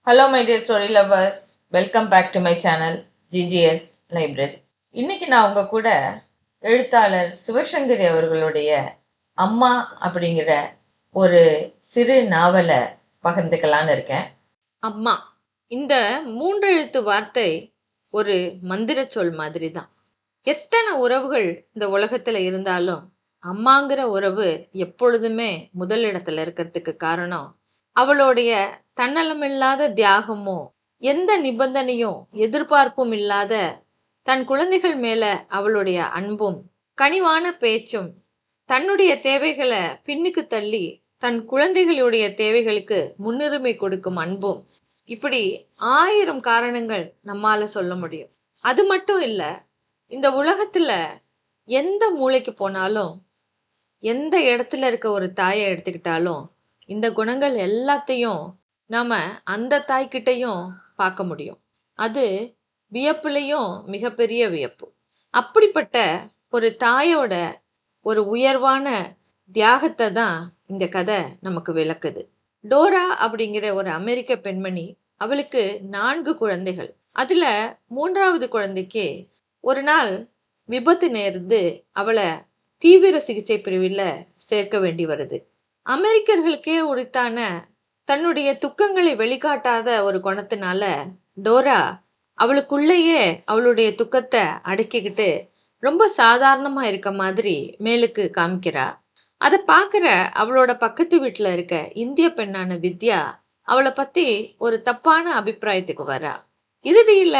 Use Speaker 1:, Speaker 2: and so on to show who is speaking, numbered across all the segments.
Speaker 1: Hello my dear story lovers, welcome back to my channel GGS library. இன்னைக்கு நான் உங்க கூட எழுத்தாளர் சிவசங்கரி அவர்களுடைய அம்மா அப்படிங்கிற ஒரு சிறு நாவலை பகிர்ந்துக்கலான்னு இருக்கேன்.
Speaker 2: அம்மா, இந்த மூன்றெழுத்து வார்த்தை ஒரு மந்திர சொல் மாதிரி தான். எத்தனை உறவுகள் இந்த உலகத்துல இருந்தாலும் அம்மாங்கிற உறவு எப்பொழுதுமே முதலிடத்துல இருக்கிறதுக்கு காரணம் அவளுடைய தன்னலமில்லாத தியாகமும் எந்த நிபந்தனையும் எதிர்பார்ப்பும் இல்லாத தன் குழந்தைகள் மேல அவளுடைய அன்பும் கனிவான பேச்சும் தன்னுடைய தேவைகளை பின்னுக்கு தள்ளி தன் குழந்தைகளுடைய தேவைகளுக்கு முன்னுரிமை கொடுக்கும் அன்பும், இப்படி 1000 காரணங்கள் நம்மால சொல்ல முடியும். அது மட்டும் இல்ல, இந்த உலகத்துல எந்த மூலைக்கு போனாலும் எந்த இடத்துல இருக்க ஒரு தாயை எடுத்துக்கிட்டாலும் இந்த குணங்கள் எல்லாத்தையும் நாம அந்த தாய்கிட்டையும் பார்க்க முடியும். அது வியப்புலையும் மிகப்பெரிய வியப்பு. அப்படிப்பட்ட ஒரு தாயோட ஒரு உயர்வான தியாகத்தை தான் இந்த கதை நமக்கு விளக்குது. டோரா அப்படிங்கிற ஒரு அமெரிக்க பெண்மணி, அவளுக்கு 4 குழந்தைகள். அதுல 3வது குழந்தைக்கு ஒரு நாள் விபத்து நேர்ந்து அவளை தீவிர சிகிச்சை பிரிவில் சேர்க்க வேண்டி வருது. அமெரிக்கர்களுக்கே உரித்தான தன்னுடைய துக்கங்களை வெளிக்காட்டாத ஒரு குணத்தினால டோரா அவளுக்குள்ளேயே அவளுடைய துக்கத்தை அடக்கிக்கிட்டு ரொம்ப சாதாரணமா இருக்க மாதிரி மேலுக்கு காமிக்கிறா. அதை பார்க்குற அவளோட பக்கத்து வீட்டுல இருக்க இந்திய பெண்ணான வித்யா அவளை பத்தி ஒரு தப்பான அபிப்பிராயத்துக்கு வரா. இறுதியில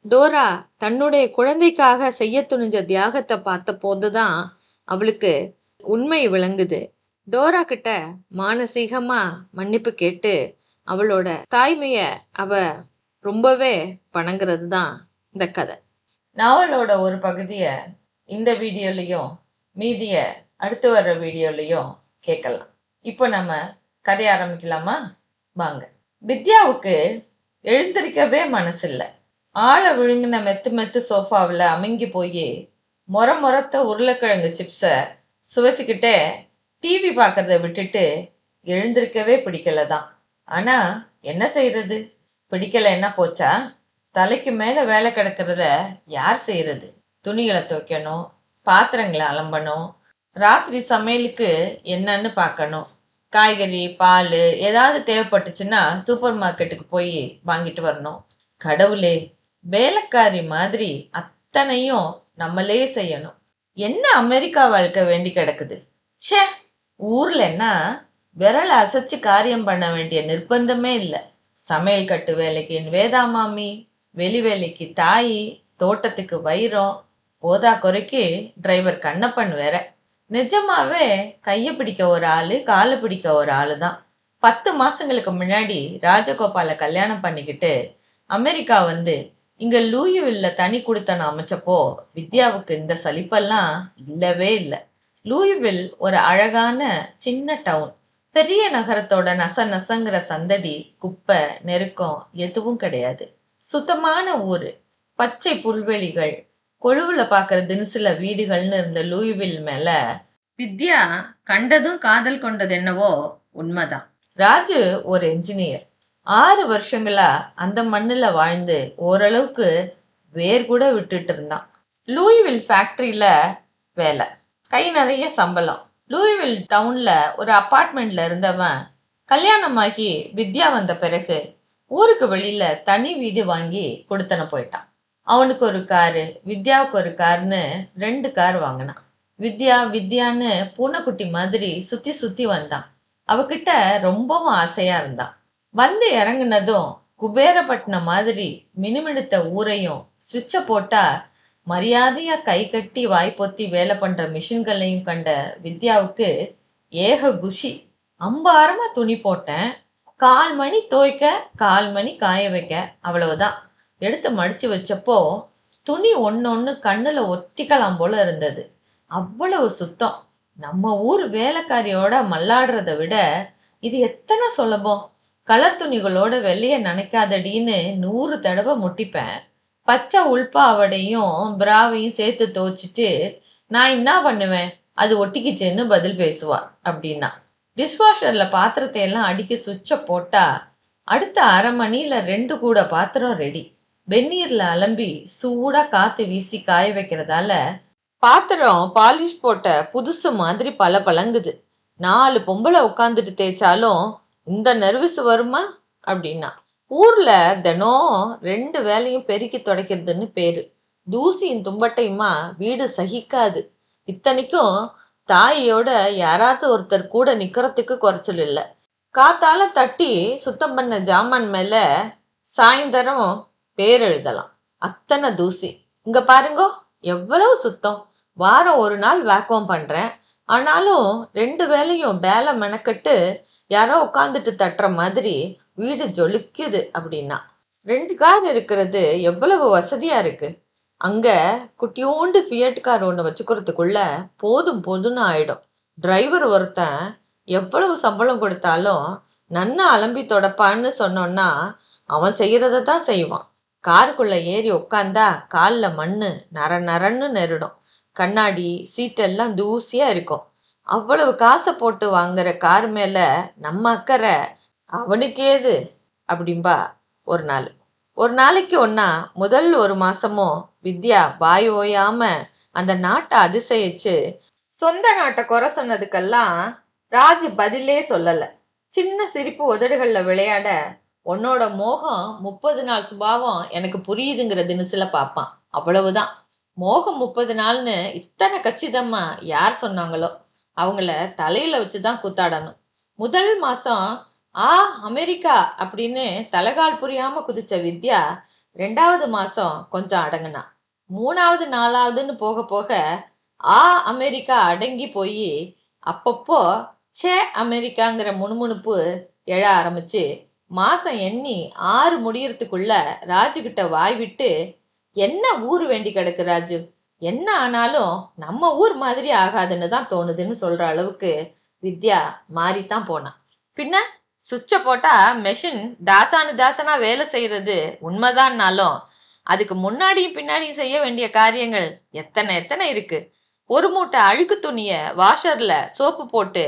Speaker 2: டோரா தன்னுடைய குழந்தைக்காக செய்ய துணிஞ்ச தியாகத்தை பார்த்த போதுதான் அவளுக்கு உண்மை விளங்குது. டோரா கிட்ட மானசீகமா மன்னிப்பு கேட்டு அவளோட தாய்மைய அவ ரொம்பவே வணங்குறது தான் இந்த கதை.
Speaker 1: நாவலோட ஒரு பகுதியை இந்த வீடியோலையும் மீதிய அடுத்து வர்ற வீடியோலையும் கேட்கலாம். இப்போ நம்ம கதை ஆரம்பிக்கலாமா? வாங்க. வித்யாவுக்கு எழுந்திருக்கவே மனசில்லை. ஆளை விழுங்கின மெத்து மெத்து சோஃபாவில் அமுங்கி போய் மொரத்த உருளைக்கிழங்கு சிப்ஸை சுவைச்சுக்கிட்டே டிவி பார்க்கறத விட்டுட்டு எழுந்திருக்கவே பிடிக்கல தான். ஆனா என்ன செய்யறது? பிடிக்கலைன்னா போச்சா? தலைக்கு மேல வேலை கிடக்கிறத யார் செய்யறது? துணிகளை துவைக்கணும், பாத்திரங்களை அலம்பணும், ராத்திரி சமையலுக்கு என்னன்னு பார்க்கணும், காய்கறி பால் ஏதாவது தேவைப்பட்டுச்சுன்னா சூப்பர் மார்க்கெட்டுக்கு போய் வாங்கிட்டு வரணும். கடவுளே, வேலைக்காரி மாதிரி அத்தனையும் நம்மளே செய்யணும். என்ன அமெரிக்கா வாழ்க்கை வேண்டி கிடக்குது? ச்சே, ஊர்லன்னா விரல அசைச்சு காரியம் பண்ண வேண்டிய நிர்பந்தமே இல்லை. சமையல் கட்டு வேலைக்கு வேதாமாமி, வெளி வேலைக்கு தாயி, தோட்டத்துக்கு வைரம், போதா குறைக்கு டிரைவர் கண்ணப்பன் வேற. நிஜமாவே கைய பிடிக்க ஒரு ஆளு, காலை பிடிக்க ஒரு ஆளு தான். 10 மாசங்களுக்கு முன்னாடி ராஜகோபால கல்யாணம் பண்ணிக்கிட்டு அமெரிக்கா வந்து இங்க லூயிவில்ல தனி குடித்தனம் அமைச்சப்போ வித்யாவுக்கு இந்த சலிப்பெல்லாம் இல்லவே இல்லை. லூயிவில் ஒரு அழகான சின்ன டவுன். பெரிய நகரத்தோட நசங்கிற சந்தடி, குப்பை, நெருக்கம் எதுவும் கிடையாது. சுத்தமான ஊரு, பச்சை புல்வெளிகள், கொழுவுல பாக்குற தினசுல வீடுகள்னு இருந்த லூயிவில் மேல வித்யா கண்டதும் காதல் கொண்டது என்னவோ உண்மைதான். ராஜு ஒரு என்ஜினியர். 6 வருஷங்களா அந்த மண்ணுல வாழ்ந்து ஓரளவுக்கு வேர் கூட விட்டுட்டு இருந்தான். லூயிவில் ஃபேக்டரியில வேலை, கை நிறைய சம்பளம். லூயிவில் டவுன்ல ஒரு அபார்ட்மெண்ட்ல இருந்தவன் கல்யாணமாகி வித்யா வந்த பிறகு ஊருக்கு வெளியில தனி வீடு வாங்கி கொடுத்தன போயிட்டான். அவனுக்கு ஒரு காரு, வித்யாவுக்கு ஒரு கார்னு 2 கார் வாங்கினான். வித்யான்னு பூனைக்குட்டி மாதிரி சுத்தி சுத்தி வந்தான். அவகிட்ட ரொம்பவும் ஆசையா இருந்தான். வந்து இறங்குனதும் குபேரப்பட்டினம் மாதிரி மினுமினுத்த ஊரையும், ஸ்விட்ச போட்டா மரியாதையா கை கட்டி வாய் பொத்தி வேலை பண்ற மிஷின்களையும் கண்ட வித்யாவுக்கு ஏக குஷி. அம்பாரமா துணி போட்டேன், 1/4 மணி துவைக்க 1/4 மணி காய வைக்க, அவ்வளவுதான். எடுத்து மடிச்சு வச்சப்போ துணி ஒன்னொன்னு கண்ணுல ஒத்திக்கலாம் போல இருந்தது. அவ்வளவு சுத்தம். நம்ம ஊர் வேலைக்காரியோட மல்லாடுறத விட இது எத்தனை சுலபம். கலர் துணிகளோட வெள்ளைய நினைக்காதடின்னு 100 தடவை முட்டிப்பேன். பச்சை உள்பாவடையும் பிராவையும் சேர்த்து துவைச்சிட்டு நான் என்ன பண்ணுவேன், அது ஒட்டிக்கிச்சேன்னு பதில் பேசுவா அப்படின்னா. டிஷ்வாஷர்ல பாத்திரத்தை எல்லாம் அடிக்க சுவிட்ச போட்டா அடுத்த அரை மணியில 2 கூட பாத்திரம் ரெடி. வெந்நீர்ல அலம்பி சூடா காத்து வீசி காய வைக்கிறதால பாத்திரம் பாலிஷ் போட்ட புதுசு மாதிரி பளபளங்குது. 4 பொம்பளை உட்காந்துட்டு தேய்ச்சாலும் இந்த நர்வஸ் வருமா அப்படின்னா. ஊர்ல தினம் 2 வேலையும் பெருக்கி துடைக்கிறதுன்னு பேரு. தூசியும் தும்பட்டையுமா வீடு சகிக்காது. இத்தனைக்கும் தாயோட யாராவது ஒருத்தர் கூட நிக்கிறதுக்கு குறைச்சல் இல்ல. காத்தால தட்டி சுத்தம் பண்ண ஜாமான் மேல சாயந்தரம் பேர் எழுதலாம். அத்தனை தூசி. இங்க பாருங்க எவ்வளவு சுத்தம். வாரம் ஒரு நாள் வேக்யூம் பண்றேன். ஆனாலும் 2 வேலையும் வேலை மெனக்கட்டு யாரோ உட்காந்துட்டு தட்டுற மாதிரி வீடு ஜொலிக்குது அப்படின்னா. 2 கார் இருக்கிறது எவ்வளவு வசதியா இருக்கு. அங்க குட்டியோண்டு ஃபியட் கார் ஒண்ணு வச்சுக்கிறதுக்குள்ள போதும் போதும்னு ஆயிடும். டிரைவர் ஒருத்தன் எவ்வளவு சம்பளம் கொடுத்தாலும் நன்னா அலம்பி தொடப்பான்னு சொன்னோன்னா அவன் செய்யறத தான் செய்வான். காருக்குள்ள ஏறி உட்காந்தா கால்ல மண்ணு நர நரன்னு நெருடும். கண்ணாடி சீட்டெல்லாம் தூசியா இருக்கும். அவ்வளவு காசை போட்டு வாங்குற கார் மேல நம்ம அக்கறை அவனுக்கேது அப்படின்பா ஒரு நாள். ஒரு நாளைக்கு ஒன்னா முதல் 1 மாசமும் வித்யா வாய் ஓயாம அந்த நாட்டை அதிசயிச்சு சொந்த நாட்டை குறை சொன்னதுக்கெல்லாம் ராஜு பதிலே சொல்லல. சின்ன சிரிப்பு உதடுகள்ல விளையாட உன்னோட மோகம் 30 நாள் சுபாவம் எனக்கு புரியுதுங்கிற தினசுல பார்ப்பான். அவ்வளவுதான். மோகம் 30 நாள்னு இத்தனை கச்சிதமா யார் சொன்னாங்களோ அவங்கள தலையில வச்சுதான் கூத்தாடணும். முதல் மாசம் அமெரிக்கா அப்படின்னு தலைகால் புரியாம குதிச்ச வித்யா 2வது மாசம் கொஞ்சம் அடங்குனா. 3வது 4வதுன்னு போக போக அமெரிக்கா அடங்கி போய் அப்பப்போ சே அமெரிக்காங்கிற முணுமுணுப்பு எழ ஆரம்பிச்சு மாசம் எண்ணி 6 முடியறதுக்குள்ள ராஜு கிட்ட வாய் விட்டு, என்ன ஊர் வேண்டி கிடக்கு ராஜு, என்ன ஆனாலும் நம்ம ஊர் மாதிரி ஆகாதுன்னு தான் தோணுதுன்னு சொல்ற அளவுக்கு வித்யா மாறித்தான் போனான். பின்ன சுவிட்ச போட்டா மெஷின் தாசனா வேலை செய்யறது உண்மைதான்னாலும் அதுக்கு முன்னாடியும் பின்னாடியும் செய்ய வேண்டிய காரியங்கள் எத்தனை இருக்கு. ஒரு மூட்டை அழுக்கு துணிய வாஷர்ல சோப்பு போட்டு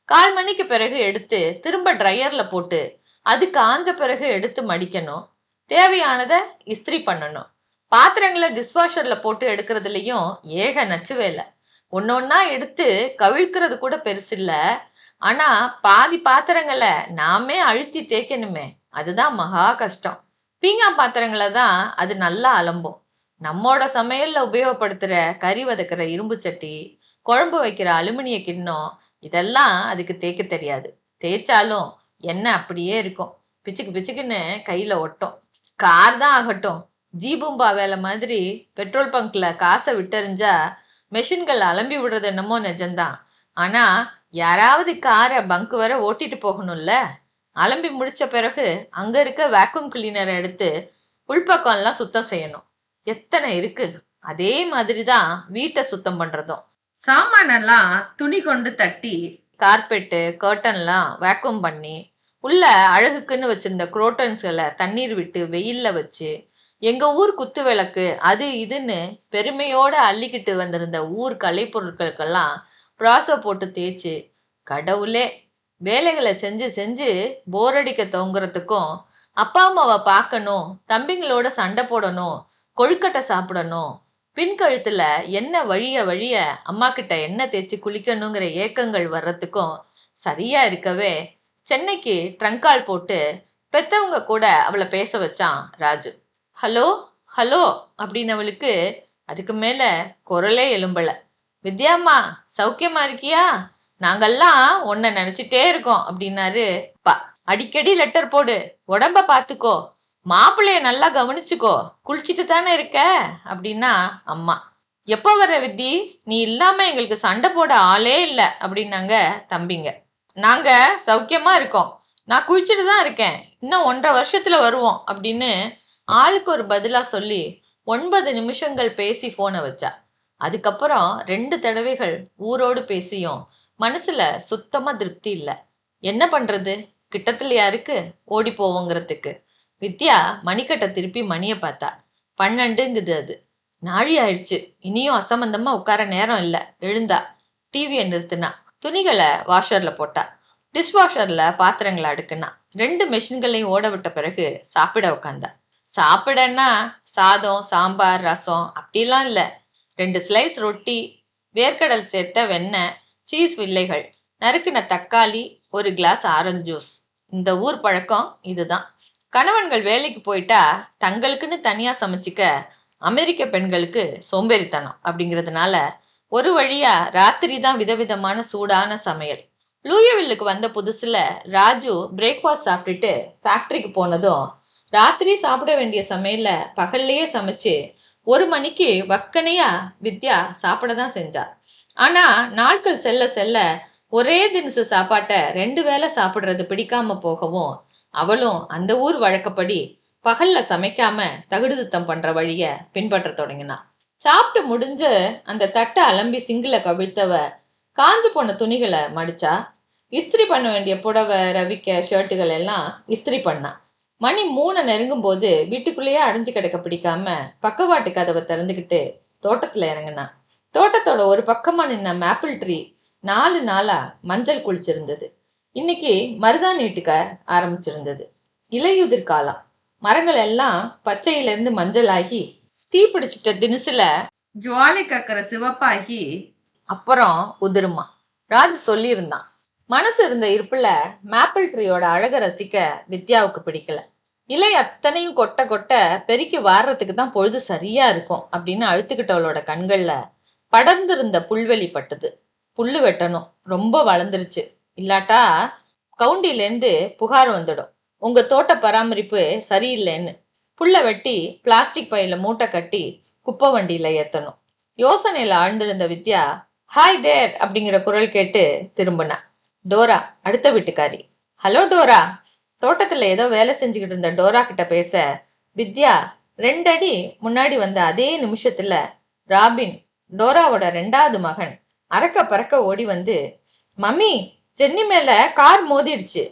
Speaker 1: 1/4 மணிக்கு பிறகு எடுத்து திரும்ப ட்ரையர்ல போட்டு அது காஞ்ச பிறகு எடுத்து மடிக்கணும். தேவையானதை இஸ்திரி பண்ணணும். பாத்திரங்களை டிஷ்வாஷர்ல போட்டு எடுக்கிறதுலயும் ஏக நச்சு வேலை. ஒன்னொன்னா எடுத்து கவிழ்க்கிறது கூட பெருசு இல்ல. ஆனா பாதி பாத்திரங்களை நாமே அழுத்தி தேய்க்கணுமே, அதுதான் மகா கஷ்டம். பீங்கா பாத்திரங்களை தான் அது நல்லா அலம்பும். நம்மோட சமையல்ல உபயோகப்படுத்துற கறி வதக்குற இரும்பு சட்டி, குழம்பு வைக்கிற அலுமினிய கிண்ணம் இதெல்லாம் அதுக்கு தேய்க்க தெரியாது. தேய்ச்சாலும் எண்ணெய் அப்படியே இருக்கும். பிச்சுக்கு பிச்சுக்குன்னு கையில ஒட்டும். கார் தான் ஆகட்டும், ஜீபூம்பா வேலை மாதிரி பெட்ரோல் பங்க்ல காசை விட்டறிஞ்சா மெஷின்கள் அலம்பி விடுறது என்னமோ நிஜம்தான். ஆனா யாராவது காரை பங்க் வர ஓட்டிட்டு போகணும்ல. அலம்பி முடிச்ச பிறகு அங்க இருக்க வேக்யூம் கிளீனரை எடுத்து உள்பக்கம் எல்லாம் சுத்தம் செய்யணும். எத்தனை இருக்கு. அதே மாதிரிதான் வீட்டை சுத்தம் பண்றதும். சாமானெல்லாம் துணி கொண்டு தட்டி கார்பெட்டு கர்டன்லாம் வேக்யூம் பண்ணி உள்ள அழகுக்குன்னு வச்சிருந்த குரோட்டன்ஸ்களை தண்ணீர் விட்டு வெயில்ல வச்சு எங்க ஊர் குத்து விளக்கு அது இதுன்னு பெருமையோட அள்ளிக்கிட்டு வந்திருந்த ஊர் கலை பொருட்களுக்கெல்லாம் ப்ராசோ போட்டு தேய்ச்சு கடவுளே வேலைகளை செஞ்சு செஞ்சு போரடிக்க தொங்குறதுக்கும் அப்பா அம்மாவை பார்க்கணும், தம்பிங்களோட சண்டை போடணும், கொழுக்கட்டை சாப்பிடணும், பின் கழுத்துல என்ன வழிய அம்மா கிட்ட என்ன தேய்ச்சி குளிக்கணுங்கிற ஏக்கங்கள் வர்றதுக்கும் சரியா இருக்கவே சென்னைக்கு ட்ரங்கால் போட்டு பெத்தவங்க கூட அவளை பேச வச்சான் ராஜு. ஹலோ ஹலோ அப்படின்னு அவளுக்கு அதுக்கு மேல குரலே எழும்பல. வித்யாம்மா சௌக்கியமா இருக்கியா, நாங்கெல்லாம் உன்னை நினைச்சிட்டே இருக்கோம் அப்படின்னாரு அப்பா. அடிக்கடி லெட்டர் போடு, உடம்ப பாத்துக்கோ, மாப்பிள்ளைய நல்லா கவனிச்சுக்கோ, குளிச்சுட்டு தானே இருக்க அப்படின்னா அம்மா. எப்ப வர வித்தி, நீ இல்லாம எங்களுக்கு சண்டை போட ஆளே இல்லை அப்படின்னாங்க தம்பிங்க. நாங்க சௌக்கியமா இருக்கோம், நான் குளிச்சுட்டு தான் இருக்கேன், இன்னும் 1.5 வருஷத்துல வருவோம் அப்படின்னு ஆளுக்கு ஒரு பதிலா சொல்லி 9 நிமிஷங்கள் பேசி போனை வச்சா. அதுக்கப்புறம் 2 தடவைகள் ஊரோடு பேசியும் மனசுல சுத்தமா திருப்தி இல்லை. என்ன பண்றது, கிட்டத்துலயா இருக்கு ஓடி போவோங்கிறதுக்கு. வித்யா மணிக்கட்டை திருப்பி மணிய பார்த்தா. 12ங்குது. அது நாழி ஆயிடுச்சு. இனியும் அசம்பந்தமா உட்கார நேரம் இல்ல. எழுந்தா டிவியை நிறுத்தினா. துணிகளை வாஷர்ல போட்டா. டிஷ்வாஷர்ல பாத்திரங்களை அடுக்குனா.
Speaker 2: 2 மெஷின்களையும் ஓட விட்ட பிறகு சாப்பிட உட்காந்தா. சாப்பிடன்னா சாதம், சாம்பார், ரசம் அப்படிலாம் இல்ல. 2 ஸ்லைஸ் ரொட்டி, வேர்க்கடல் சேர்த்த வெண்ணெய், சீஸ் வில்லைகள், நறுக்கின தக்காளி, ஒரு கிளாஸ் ஆரஞ்சு ஜூஸ். இந்த ஊர் பழக்கம் இதுதான். கணவன்கள் வேலைக்கு போயிட்டா தங்களுக்குன்னு தனியா சமைச்சிக்க அமெரிக்க பெண்களுக்கு சோம்பேறித்தனம் அப்படிங்கிறதுனால ஒரு வழியா ராத்திரி தான் விதவிதமான சூடான சமையல். லூயவில்லுக்கு வந்த புதுசுல ராஜு பிரேக்ஃபாஸ்ட் சாப்பிட்டுட்டு ஃபேக்டரிக்கு போனதும் ராத்திரி சாப்பிட வேண்டிய சமையல பகல்லையே சமைச்சு 1 மணிக்கு வக்கனையா வித்யா சாப்பிட தான் செஞ்சா. ஆனா நாட்கள் செல்ல செல்ல ஒரே தினசு சாப்பாட்டை 2 வேளை சாப்பிடுறது பிடிக்காம போகவும் அவளும் அந்த ஊர் வழக்கப்படி பகல்ல சமைக்காம தகுடுதித்தம் பண்ற வழிய பின்பற்ற தொடங்கினா. சாப்பிட்டு முடிஞ்சு அந்த தட்டை அலம்பி சிங்கில கவிழ்த்தவ காஞ்சு போன துணிகளை மடிச்சா. இஸ்திரி பண்ண வேண்டிய புடவை, ரவிக்க, ஷர்ட்டுகள் எல்லாம் இஸ்திரி பண்ணா. மணி 3 நெருங்கும் போது வீட்டுக்குள்ளேயே அடைஞ்சு கிடக்க பிடிக்காம பக்கவாட்டு கதவை திறந்துகிட்டு தோட்டத்துல இறங்குனா. தோட்டத்தோட ஒரு பக்கமா நின்ன மேப்பிள் ட்ரீ 4 நாளா மஞ்சள் குளிச்சிருந்தது. இன்னைக்கு மருதாணி இட்டுக்க ஆரம்பிச்சிருந்தது. இலையுதிர் காலம். மரங்கள் எல்லாம் பச்சையிலிருந்து மஞ்சள் ஆகி தீ பிடிச்சிட்ட தினசுல ஜுவாலை கக்கிற சிவப்பாகி அப்புறம் உதிருமா. ராஜு சொல்லியிருந்தான். மனசு இருந்த இருப்புல மேப்பிள் ட்ரீயோட அழக ரசிக்க வித்யாவுக்கு பிடிக்கல. இலை அத்தனையும் கொட்ட கொட்ட பெருக்கி வாடுறதுக்கு தான் பொழுது சரியா இருக்கும் அப்படின்னு அழுத்துக்கிட்டவளோட கண்கள்ல படர்ந்திருந்த புல்வெளி பட்டது. புல்லு வெட்டணும், ரொம்ப வளர்ந்துருச்சு, இல்லாட்டா கவுண்டிலேருந்து புகார் வந்துடும், உங்க தோட்ட பராமரிப்பு சரியில்லைன்னு. புல்ல வெட்டி பிளாஸ்டிக் பையில மூட்டை கட்டி குப்பை வண்டியில ஏத்தணும். யோசனையில ஆழ்ந்திருந்த வித்யா ஹாய் தேர் அப்படிங்கிற குரல் கேட்டு திரும்பினா. டோரா, அடுத்த வீட்டுக்காரி. Hello Dora. தோட்டத்துல ஏதோ வேலை செஞ்சுக்கிட்டு இருந்த டோரா கிட்ட பேச வித்யா 2 அடி முன்னாடி வந்த அதே நிமிஷத்துல ராபின், டோராவோட 2வது மகன், அறக்க பறக்க ஓடி வந்து, மம்மி, ஜென்னி மேல கார் மோதிடுச்சு,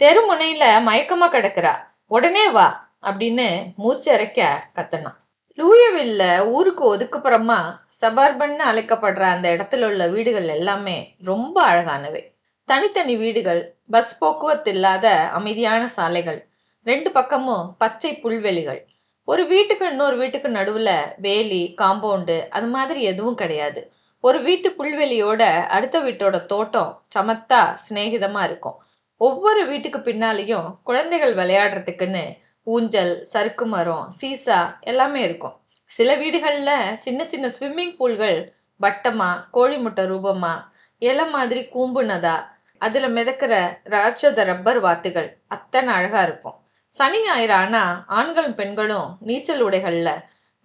Speaker 2: தெரு முனையில மயக்கமா கிடக்குறா, உடனே வா அப்படின்னு மூச்சரைக்க கத்தனான். லூயவில்ல ஊருக்கு ஒதுக்குப்புறமா சபர்பன்னு அழைக்கப்படுற அந்த இடத்துல உள்ள வீடுகள் எல்லாமே ரொம்ப அழகானவை. தனித்தனி வீடுகள், பஸ் போக்குவரத்து இல்லாத அமைதியான சாலைகள், 2 பக்கமும் பச்சை புல்வெளிகள். ஒரு வீட்டுக்கு இன்னொரு வீட்டுக்கு நடுவுல வேலி, காம்பவுண்டு அது மாதிரி எதுவும் கிடையாது. ஒரு வீட்டு புல்வெளியோட அடுத்த வீட்டோட தோட்டம் சமத்தா சிநேகிதமா இருக்கும். ஒவ்வொரு வீட்டுக்கு பின்னாலேயும் குழந்தைகள் விளையாடுறதுக்குன்னு ஊஞ்சல், சறுக்கு மரம், சீசா எல்லாமே இருக்கும். சில வீடுகள்ல சின்ன சின்ன ஸ்விம்மிங் பூல்கள் வட்டமா, கோழி முட்டை ரூபமா, இலை மாதிரி கூம்புனதா, அதுல மிதக்கிற ராட்சத ரப்பர் வாத்துகள் அத்தனை அழகா இருக்கும். சனி ஞாயிறு ஆனா ஆண்களும் பெண்களும் நீச்சல் உடைகள்ல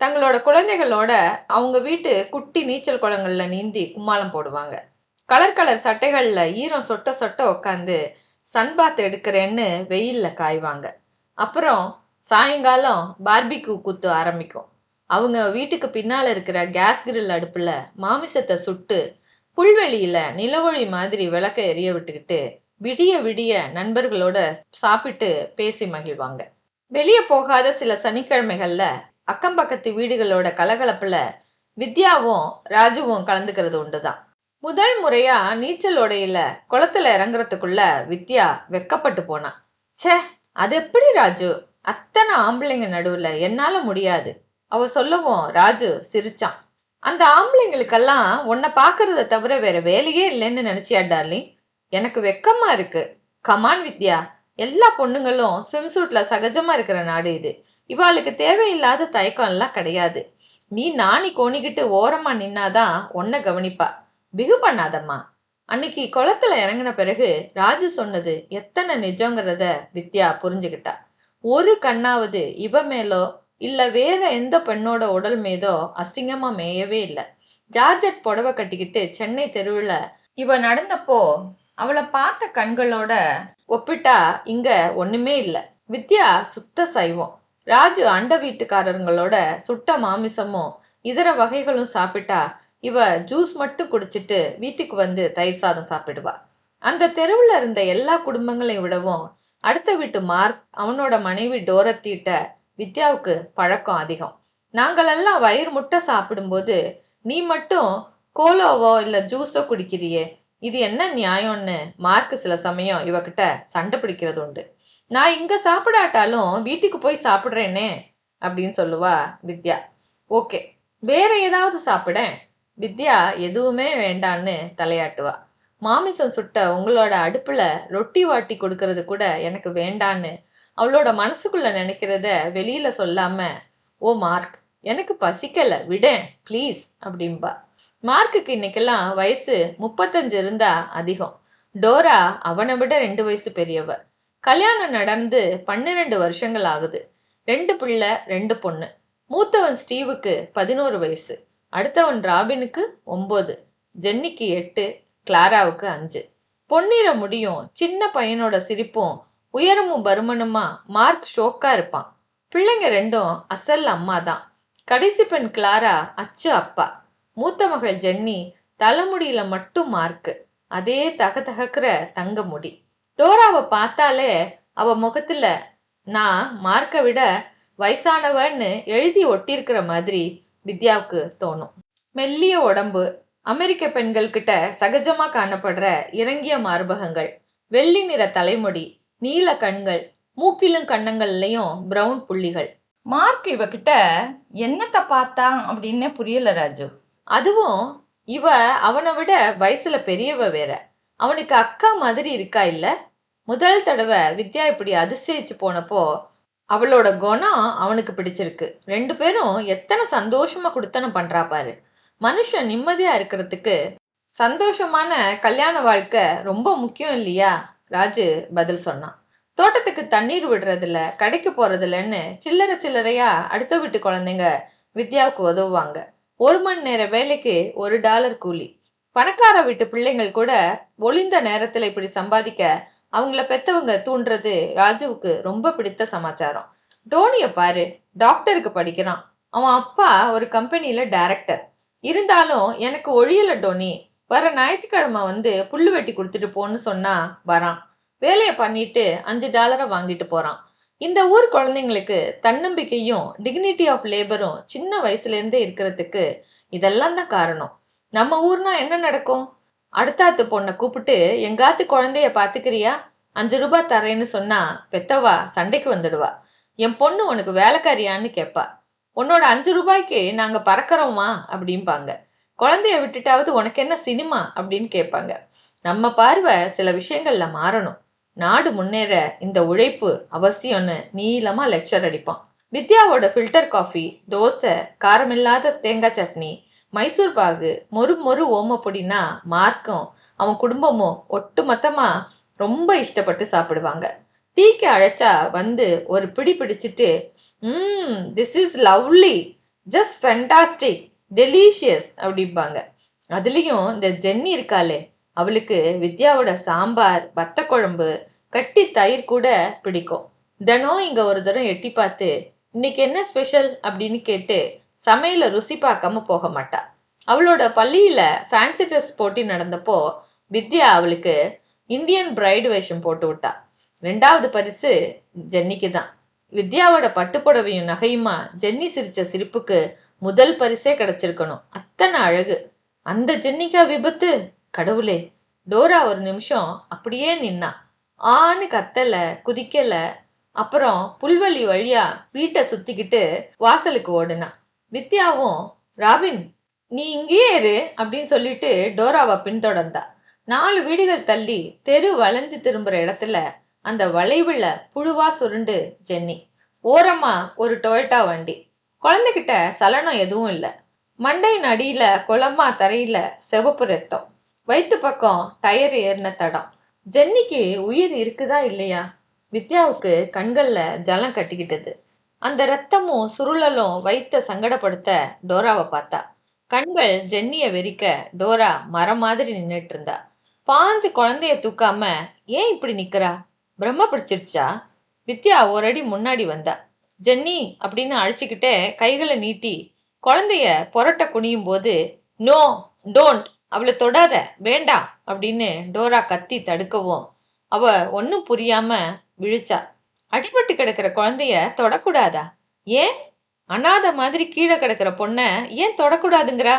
Speaker 2: தங்களோட குழந்தைகளோட அவங்க வீட்டு குட்டி நீச்சல் குளங்கள்ல நீந்தி கும்மாளம் போடுவாங்க. கலர் கலர் சட்டைகள்ல ஈரம் சொட்ட சொட்ட உக்காந்து சன்பாத் எடுக்கிறேன்னு வெயில்ல காய்வாங்க. அப்புறம் சாயங்காலம் பார்பிக்யூ கூத்து ஆரம்பிக்கும். அவங்க வீட்டுக்கு பின்னால இருக்கிற கேஸ் கிரில் அடுப்புல மாமிசத்தை சுட்டு புல்வெளியில நிலவொளி மாதிரி விளக்க எரிய விட்டுக்கிட்டு விடிய விடிய நண்பர்களோட சாப்பிட்டு பேசி மகிழ்வாங்க. வெளியே போகாத சில சனிக்கிழமைகள்ல அக்கம் பக்கத்து வீடுகளோட கலகலப்புல வித்யாவும் ராஜுவும் கலந்துக்கிறது உண்டுதான். முதல் முறையா நீச்சல் உடையில குளத்துல இறங்குறதுக்குள்ள வித்யா வெக்கப்பட்டு போனான். ச்சே, அது எப்படி ராஜு, அத்தனை ஆம்பளைங்க நடுவுல என்னால முடியாது அவ சொல்லவும் ராஜு சிரிச்சான். அந்த ஆம்பளைங்களுக்கெல்லாம் உன்னை பாக்குறத தவிர வேற வேலையே இல்லைன்னு நினைச்சியா டார்லிங்? எனக்கு வெக்கமா இருக்கு. கமான் வித்யா, எல்லா பொண்ணுங்களும் ஸ்விம் சூட்ல சகஜமா இருக்கிற நாடு இது. இவாளுக்கு தேவையில்லாத தயக்கம் எல்லாம் கிடையாது. நீ நாணி கோணிக்கிட்டு ஓரமா நின்னாதான் உன்னை கவனிப்பா. பிகு பண்ணாதம்மா. அன்னைக்கு குளத்துல இறங்கின பிறகு ராஜு சொன்னது எத்தனை நிஜங்கிறத வித்யா புரிஞ்சுக்கிட்டா. ஒரு கண்ணாவது இவ மேலோ இல்ல வேற எந்த பெண்ணோட உடல் மீதோ அசிங்கமா மேயவே இல்லை. ஜார்ஜெட் புடவை கட்டிக்கிட்டு சென்னை தெருவுல இவ நடந்தப்போ அவளை பார்த்த கண்களோட ஒப்பிட்டா இங்க ஒண்ணுமே இல்லை. வித்யா சுத்த சைவம். ராஜு அண்ட வீட்டுக்காரங்களோட சுட்ட மாமிசமும் இதர வகைகளும் சாப்பிட்டா இவ ஜூஸ் மட்டும் குடிச்சிட்டு வீட்டுக்கு வந்து தயிர் சாதம் சாப்பிடுவா. அந்த தெருவுல இருந்த எல்லா குடும்பங்களையும் விடவும் அடுத்த வீட்டு மார்க், அவனோட மனைவி டோரத்திட்ட வித்யாவுக்கு பழக்கம் அதிகம். நாங்களெல்லாம் வயிறு முட்டை சாப்பிடும்போது நீ மட்டும் கோலோவோ இல்ல ஜூஸோ குடிக்கிறியே, இது என்ன நியாயம்னு மார்க் சில சமயம் இவகிட்ட சண்டை பிடிக்கிறது உண்டு. நான் இங்க சாப்பிடாட்டாலும் வீட்டுக்கு போய் சாப்பிடுறேனே அப்படின்னு சொல்லுவா வித்யா. ஓகே, வேற ஏதாவது சாப்பிடேன். வித்யா எதுவுமே வேண்டான்னு தலையாட்டுவா. மாமிசம் சுட்ட உங்களோட அடுப்புல ரொட்டி வாட்டி கொடுக்கறது கூட எனக்கு வேண்டான்னு அவளோட மனசுக்குள்ள நினைக்கிறத வெளியில சொல்லாம, ஓ மார்க், எனக்கு பசிக்கல விடேன் ப்ளீஸ் அப்படின்பா. மார்க்குக்கு இன்னைக்கெல்லாம் வயசு 35 இருந்தா அதிகம். டோரா அவனை விட 2 வயசு பெரியவ. கல்யாணம் நடந்து 12 வருஷங்கள் ஆகுது. 2 பிள்ளை 2 பொண்ணு. மூத்தவன் ஸ்டீவுக்கு 11 வயசு, அடுத்தவன் ராபினுக்கு 9, ஜென்னிக்கு 8, கிளாராவுக்கு 5. பொன்னிற முடியும் சின்ன பையனோட சிரிப்பும் உயரமும் பருமனுமா மார்க் ஷோக்கா இருப்பான். பிள்ளைங்க ரெண்டும் அசல் அம்மா தான். கடைசி பெண் கிளாரா அச்சு அப்பா. மூத்த மகள் ஜென்னி தலைமுடியில மட்டும் மார்க்கு, அதே தகதகக்கிற தங்க முடி. டோராவை பார்த்தாலே அவ முகத்துல நான் மார்க்கை விட வயசானவன்னு எழுதி ஒட்டியிருக்கிற மாதிரி வித்யாவுக்கு தோணும். மெல்லிய உடம்பு, அமெரிக்க பெண்கள் கிட்ட சகஜமா காணப்படுற இறங்கிய மார்பகங்கள், வெள்ளி நிற தலைமுடி, நீல கண்கள், மூக்கிலும் கண்ணங்கள்லயும் பிரவுன் புள்ளிகள்.
Speaker 1: மார்க் இவகிட்ட என்னத்தை பார்த்தான் அப்படின்னே புரியல ராஜு.
Speaker 2: அதுவும் இவ அவனை விட வயசுல பெரியவ வேற. அவனுக்கு அக்கா மாதிரி இருக்கா இல்ல? முதல் தடவை வித்யா இப்படி அதிசயிச்சு போனப்போ அவளோட குணம் அவனுக்கு பிடிச்சிருக்கு. 2 பேரும் எத்தனை சந்தோஷமா குடுத்தனம் பண்றா பாரு. மனுஷன் நிம்மதியா இருக்கிறதுக்கு சந்தோஷமான கல்யாண வாழ்க்கை ரொம்ப முக்கியம் இல்லையா? ராஜு பதில் சொன்னான். தோட்டத்துக்கு தண்ணீர் விடுறதில்ல, கடைக்கு போறதில்லன்னு சில்லறை சில்லறையா அடுத்த வீட்டு குழந்தைங்க வித்யாவுக்கு உதவுவாங்க. 1 மணி நேர வேலைக்கு $1 கூலி. பணக்கார வீட்டு பிள்ளைங்கள் கூட ஒளிந்த நேரத்துல இப்படி சம்பாதிக்க அவங்கள பெத்தவங்க தூண்டுறது ராஜுவுக்கு ரொம்ப பிடித்த சமாச்சாரம். டோனிய பாரு, டாக்டருக்கு படிக்கிறான். அவன் அப்பா ஒரு கம்பெனில டைரக்டர். இருந்தாலும் எனக்கு ஒழியல டோனி, வர ஞாயிற்றுக்கிழமை வந்து புல்லு வெட்டி கொடுத்துட்டு போன்னு சொன்னா வரான். வேலையை பண்ணிட்டு $5 வாங்கிட்டு போறான். இந்த ஊர் குழந்தைங்களுக்கு தன்னம்பிக்கையும் டிக்னிட்டி ஆஃப் லேபரும் சின்ன வயசுல இருந்தே இருக்கிறதுக்கு இதெல்லாம் தான் காரணம். நம்ம ஊர்னா என்ன நடக்கும்? அடுத்தாத்து பொண்ணை கூப்பிட்டு எங்காத்து குழந்தைய பாத்துக்கிறியா, $5 தரேன்னு சொன்னா பெத்தவா சண்டைக்கு வந்துடுவா. என் பொண்ணு உனக்கு வேலைக்காரியான்னு கேட்பா. உன்னோட $5 நாங்க பறக்கிறோமா அப்படிம்பாங்க. குழந்தைய விட்டுட்டாவது உனக்கு என்ன சினிமா அப்படின்னு கேட்பாங்க. நம்ம பார்வை சில விஷயங்கள்ல மாறணும். நாடு முன்னேற இந்த உழைப்பு அவசியம்னு நீளமா லெக்சர் அடிப்பான். வித்யாவோட ஃபில்டர் காஃபி, தோசை, காரமில்லாத தேங்காய் சட்னி, மைசூர் பாகு, மொறு மொறு ஓமப்பொடினா மார்க்கும் அவன் குடும்பமும் ஒட்டு மொத்தமா ரொம்ப இஷ்டப்பட்டு சாப்பிடுவாங்க. டீக்கு அழைச்சா வந்து ஒரு பிடி பிடிச்சிட்டு this is lovely, just fantastic, delicious அப்படிம்பாங்க. அதுலயும் இந்த ஜென்னி இருக்காளே, அவளுக்கு வித்யாவோட சாம்பார், வத்த குழம்பு, கட்டி தயிர் கூட பிடிக்கும். தினம் இங்க ஒரு தரம் எட்டி பார்த்து இன்னைக்கு என்ன ஸ்பெஷல் அப்படின்னு கேட்டு சமையல ருசி பார்க்காம போக மாட்டா. அவளோட பள்ளியில ஃபேன்சி ட்ரெஸ் போட்டி நடந்தப்போ வித்யா அவளுக்கு இந்தியன் பிரைடு வேஷம் போட்டு விட்டா. 2வது பரிசு ஜென்னிக்கு தான். வித்யாவோட பட்டுப்புடவையும் நகையுமா ஜென்னி சிரிச்ச சிரிப்புக்கு முதல் பரிசே கிடைச்சிருக்கணும். அத்தனை அழகு. அந்த ஜென்னிக்கா விபத்து? கடவுளே! டோரா ஒரு நிமிஷம் அப்படியே நின்னா. ஆன்னு கத்தல, குதிக்கல. அப்புறம் புல்வெளி வழியா வீட்டை சுத்திக்கிட்டு வாசலுக்கு ஓடுனா. வித்யாவும் ராபின் நீ இங்கேயே இரு அப்படின்னு சொல்லிட்டு டோராவை பின்தொடர்ந்தா. 4 வீடுகள் தள்ளி தெரு வளைஞ்சு திரும்புற இடத்துல அந்த வளைவுல புழுவா சுருண்டு ஜென்னி. ஓரமா ஒரு டொயோட்டா வண்டி. குழந்தைகிட்ட சலனம் எதுவும் இல்ல. மண்டையின் அடியில குளமா தரையில சிவப்பு ரத்தம். வயிற்று பக்கம் டயர் ஏறின தடம். ஜென்னிக்கு உயிர் இருக்குதா இல்லையா? வித்யாவுக்கு கண்கள்ல ஜலம் கட்டிக்கிட்டது. அந்த ரத்தமும் சுருளலும் வயிற்ற சங்கடப்படுத்த டோராவை பார்த்தா. கண்கள் ஜென்னிய வெறிக்க டோரா மரம் மாதிரி நின்னுட்டு இருந்தா. பாஞ்சு குழந்தைய தூக்காம ஏன் இப்படி நிக்கிறா? பிரம்ம பிடிச்சிருச்சா? வித்யா ஒரு அடி முன்னாடி வந்தா. ஜென்னி அப்படின்னு அழைச்சிக்கிட்டே கைகளை நீட்டி குழந்தைய புரட்ட குனியும் போது நோ, டோன்ட், அவளை தொடாத, வேண்டாம் அப்படின்னு டோரா கத்தி தடுக்கவும் அவ ஒன்னும் புரியாம விழிச்சா. அடிபட்டு கிடக்கிற குழந்தைய தொடக்கூடாதா? ஏன்? அனாத மாதிரி கீழே கிடக்கிற பொண்ண ஏன் தொடக்கூடாதுங்கிறா?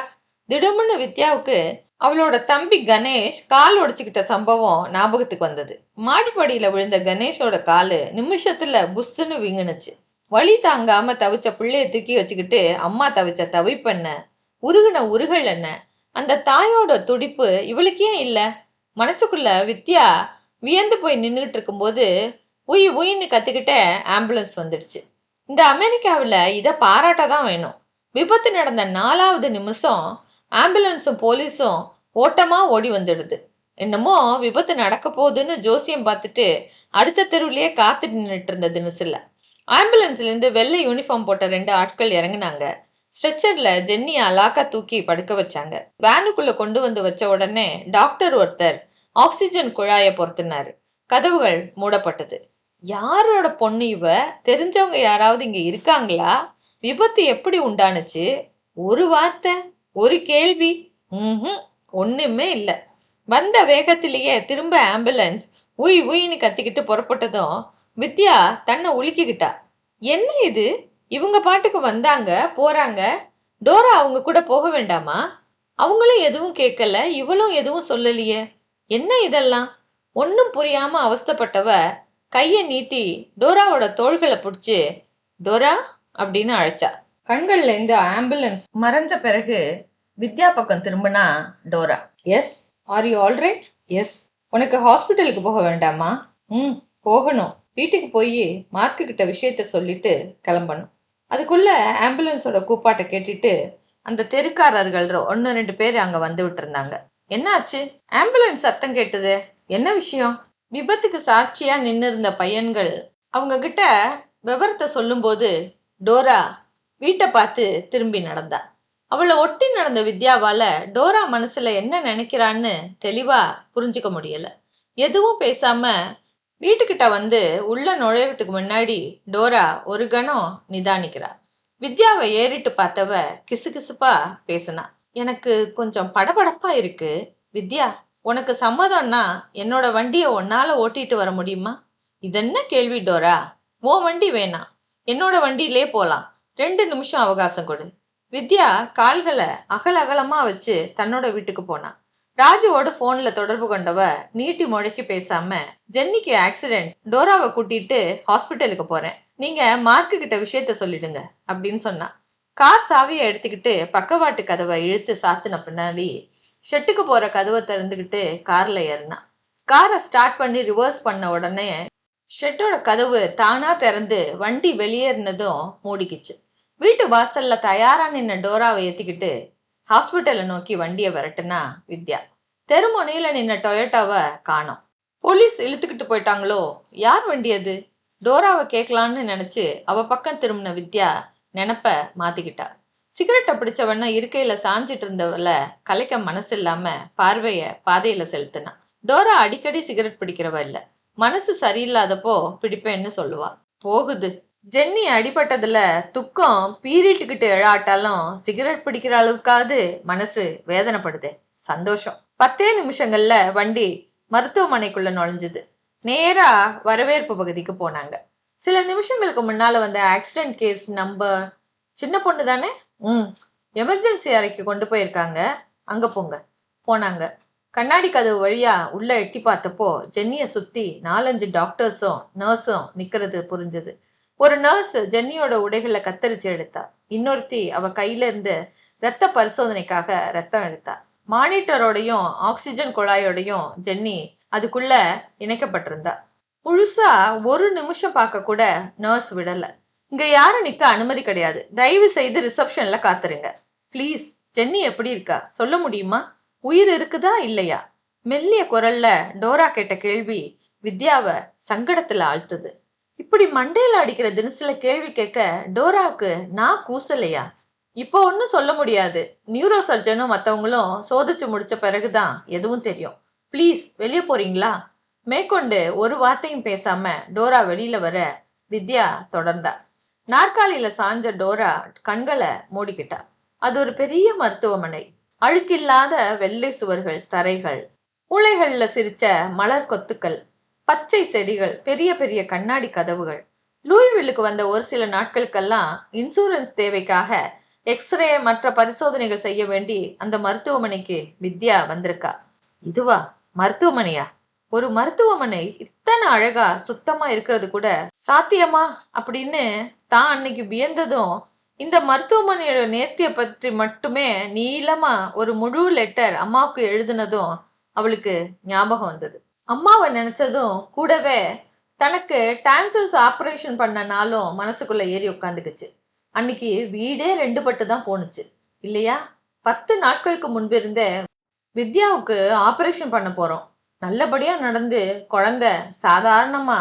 Speaker 2: திடும்னு வித்யாவுக்கு அவளோட தம்பி கணேஷ் கால் உடைச்சுக்கிட்ட சம்பவம் ஞாபகத்துக்கு வந்தது. மாடிப்படியில விழுந்த கணேஷோட காலு நிமிஷத்துல புஷ்ஷுன்னு வீங்குனுச்சு. வலி தாங்காம தவிச்ச பிள்ளைய தூக்கி வச்சுக்கிட்டு அம்மா தவிச்ச தவிப்பென்ன, உருகுன உருகல் என்ன, அந்த தாயோட துடிப்பு இவளுக்கு ஏன் இல்ல? மனசுக்குள்ள வித்யா வியந்து போய் நின்றுட்டு இருக்கும்போது உய் உயின்னு கத்துக்கிட்ட ஆம்புலன்ஸ் வந்துடுச்சு. இந்த அமெரிக்காவில் இதை பாராட்டதான் வேணும். விபத்து நடந்த 4வது நிமிஷம் ஆம்புலன்ஸும் போலீஸும் ஓட்டமா ஓடி வந்துடுது. என்னமோ விபத்து நடக்க போகுதுன்னு ஜோசியம் பார்த்துட்டு அடுத்த தெருவிலேயே காத்துட்டு நின்றுட்டு இருந்த தினசுல ஆம்புலன்ஸ்ல இருந்து வெள்ளை யூனிஃபார்ம் போட்ட 2 ஆட்கள் இறங்குனாங்க. ஸ்ட்ரெச்சர்ல ஜென்னி அலாக்கா தூக்கி படுக்க வச்சாங்க. வேனுக்குள்ள கொண்டு வந்து வச்ச உடனே டாக்டர் ஒருத்தர் ஆக்சிஜன் குழாயை பொருத்தினாரு. கதவுகள் மூடப்பட்டது. யாரோட பொண்ணு இவ? தெரிஞ்சவங்க யாராவது இங்க இருக்காங்களா? விபத்து எப்படி உண்டானுச்சு? ஒரு வார்த்தை, ஒரு கேள்வி, ஒண்ணுமே இல்ல. வந்த வேகத்திலேயே திரும்ப ஆம்புலன்ஸ் உய் உயின்னு கத்திக்கிட்டு புறப்பட்டதும் வித்யா தன்னை உலுக்கிக்கிட்டா. என்ன இது? இவங்க பாட்டுக்கு வந்தாங்க போறாங்க. டோரா அவங்க கூட போக வேண்டாமா? அவங்களும் எதுவும் கேட்கல, இவளும் எதுவும் சொல்லலையே. என்ன இதெல்லாம்? ஒன்னும் புரியாம அவஸ்தைப்பட்டவ கைய நீட்டி டோராவோட தோள்களை பிடிச்சு டோரா அப்படின்னு அழைச்சா. கண்கள்ல இந்த ஆம்புலன்ஸ் மறைஞ்ச பிறகு வித்யா பக்கம் திரும்பினா Dora. Yes, are you alright? Yes. உனக்கு ஹாஸ்பிட்டலுக்கு போக வேண்டாமா? போகணும். வீட்டுக்கு போய் மார்க்கு கிட்ட விஷயத்த சொல்லிட்டு கிளம்பணும். அதுக்குள்ள ஆம்புலன்ஸோட கூப்பாட்டை கேட்டுட்டு அந்த தெருக்காரர்கள் 1-2 பேர் அங்க வந்து விட்டு இருந்தாங்க. என்னாச்சு? ஆம்புலன்ஸ் சத்தம் கேட்டது. என்ன விஷயம்? விபத்துக்கு சாட்சியா நின்று இருந்த பையன்கள் அவங்க கிட்ட விவரத்தை சொல்லும் போது டோரா வீட்டை பார்த்து திரும்பி நடந்தா. அவளை ஒட்டி நடந்த வித்யாவால டோரா மனசுல என்ன நினைக்கிறான்னு தெளிவா புரிஞ்சுக்க முடியல. எதுவும் பேசாம வீட்டுக்கிட்ட வந்து உள்ள நுழையறதுக்கு முன்னாடி டோரா ஒரு கணம் நிதானிக்கிறா. வித்யாவை ஏறிட்டு பார்த்தவ கிசுகிசுப்பா பேசினா. எனக்கு கொஞ்சம் படபடப்பா இருக்கு. வித்யா, உனக்கு சம்மதம்னா என்னோட வண்டியை உன்னால ஓட்டிட்டு வர முடியுமா? இதென்ன கேள்வி டோரா? உன் வண்டி வேணாம், என்னோட வண்டியிலே போலாம். 2 நிமிஷம் அவகாசம் கொடு. வித்யா கால்களை அகலமா வச்சு தன்னோட வீட்டுக்கு போனா. ராஜுவோட போன்ல தொடர்பு கொண்டவ நீட்டி முழக்கி பேசாம, ஜென்னிக்கு ஆக்சிடென்ட், டோராவை கூட்டிட்டு ஹாஸ்பிட்டலுக்கு போறேன், நீங்க மார்க்கு கிட்ட விஷயத்த சொல்லிடுங்க அப்படின்னு சொன்னா. கார் சாவியை எடுத்துக்கிட்டு பக்கவாட்டு கதவை இழுத்து சாத்தின பின்னாடி ஷெட்டுக்கு போற கதவை திறந்துகிட்டு கார்ல ஏறினா. காரை ஸ்டார்ட் பண்ணி ரிவர்ஸ் பண்ண உடனே ஷெட்டோட கதவு தானா திறந்து வண்டி வெளியேறினதும் மூடிக்குச்சு. வீட்டு வாசல்ல தயாரா நின்ன டோராவை ஏத்திக்கிட்டு ஹாஸ்பிட்டலை நோக்கி வண்டியை விரட்டுனா வித்யா. தெருமுனையில நின்ன டொயோட்டாவை காணோம். போலீஸ் இழுத்துக்கிட்டு போயிட்டாங்களோ? யார் வண்டி அது? டோராவை கேட்கலான்னு நினைச்சு அவ பக்கம் திரும்பின வித்யா நினைப்ப மாத்திக்கிட்டா. சிகரெட்டை பிடிச்சவன இருக்கையில சாஞ்சிட்டு இருந்தவள கலைக்க மனசு இல்லாம பார்வைய பாதையில செலுத்தினா. டோரா அடிக்கடி சிகரெட் பிடிக்கிறவ இல்ல, மனசு சரியில்லாதப்போ பிடிப்பேன்னு சொல்லுவா. போகுது. ஜென்னி அடிபட்டதுல துக்கம் பீறிட்டுக்கிட்டு எழாட்டாலும் சிகரெட் பிடிக்கிற அளவுக்காவது மனசு வேதனைப்படுதே. சந்தோஷம். 10 நிமிஷங்கள்ல வண்டி மருத்துவமனைக்குள்ள நுழைஞ்சுது. நேரா வரவேற்பு பகுதிக்கு போனாங்க. சில நிமிஷங்களுக்கு முன்னால வந்த ஆக்சிடென்ட் கேஸ் நம்பர் சின்ன பொண்ணு தானே? எமர்ஜென்சி அறைக்கு கொண்டு போயிருக்காங்க, அங்க போங்க. போனாங்க. கண்ணாடி கதவு வழியா உள்ள எட்டி பார்த்தப்போ ஜென்னிய சுத்தி 4-5 டாக்டர்ஸும் நர்ஸும் நிக்கிறது புரிஞ்சது. ஒரு நர்ஸ் ஜென்னியோட உடைகளை கத்தரிச்சு எடுத்தா. இன்னொருத்தி அவ கையில இருந்து ரத்த பரிசோதனைக்காக ரத்தம் எடுத்தா. மானிட்டரோடையும் ஆக்சிஜன் குழாயோடையும் ஜென்னி அதுக்குள்ள இணைக்கப்பட்டிருந்தா. முழுசா 1 நிமிஷம் பார்க்க கூட நர்ஸ் விடல. இங்க யாரும் நிக்க அனுமதி கிடையாது, தயவு செய்து ரிசப்ஷன்ல காத்துருங்க. பிளீஸ். ஜென்னி எப்படி இருக்கா? சொல்ல முடியுமா? உயிர் இருக்குதா இல்லையா? மெல்லிய குரல்ல டோரா கேட்ட கேள்வி வித்யாவை சங்கடத்துல ஆழ்த்துது. இப்படி மண்டையில அடிக்கிற தினசுல கேள்வி கேட்க டோராவுக்கு நான் கூசலையா? இப்போ ஒன்னும் சொல்ல முடியாது. நியூரோ சர்ஜனும் மத்தவங்களும் சோதிச்சு முடிச்ச பிறகுதான் எதுவும் தெரியும். பிளீஸ் வெளியே போறீங்களா? மேற்கொண்டு ஒரு வார்த்தையும் பேசாம டோரா வெளியில வர வித்யா தொடர்ந்தா. நாற்காலியில சாஞ்ச டோரா கண்களை மூடிக்கிட்டா. அது ஒரு பெரிய மருத்துவமனை. அழுக்கில்லாத வெள்ளை சுவர்கள், தரைகள், மூளைகள்ல சிரிச்ச மலர் கொத்துக்கள், பச்சை செடிகள், பெரிய பெரிய கண்ணாடி கதவுகள். லூயிவில்லுக்கு வந்த ஒரு சில நாட்களுக்கெல்லாம் இன்சூரன்ஸ் தேவைக்காக எக்ஸ்ரே மற்ற பரிசோதனைகள் செய்ய வேண்டி அந்த மருத்துவமனைக்கு வித்யா வந்திருக்கா. இதுவா மருத்துவமனையா? ஒரு மருத்துவமனை இத்தனை அழகா சுத்தமா இருக்கிறது கூட சாத்தியமா அப்படின்னு தான் அன்னைக்கு வியந்ததும், இந்த மருத்துவமனையோட நேர்த்திய பற்றி மட்டுமே நீளமா ஒரு முழு லெட்டர் அம்மாவுக்கு எழுதுனதும் அவளுக்கு ஞாபகம் வந்தது. அம்மாவை நினைச்சதும் கூடவே தனக்கு டான்சல்ஸ் ஆபரேஷன் பண்ண நாளும் மனசுக்குள்ள ஏறி உட்காந்துக்குச்சு. அன்னைக்கு வீடே 2 பட்டு தான் போணுச்சு இல்லையா? 10 நாட்களுக்கு முன்பு இருந்தே வித்யாவுக்கு ஆபரேஷன் பண்ண போறோம், நல்லபடியா நடந்து குழந்தை சாதாரணமா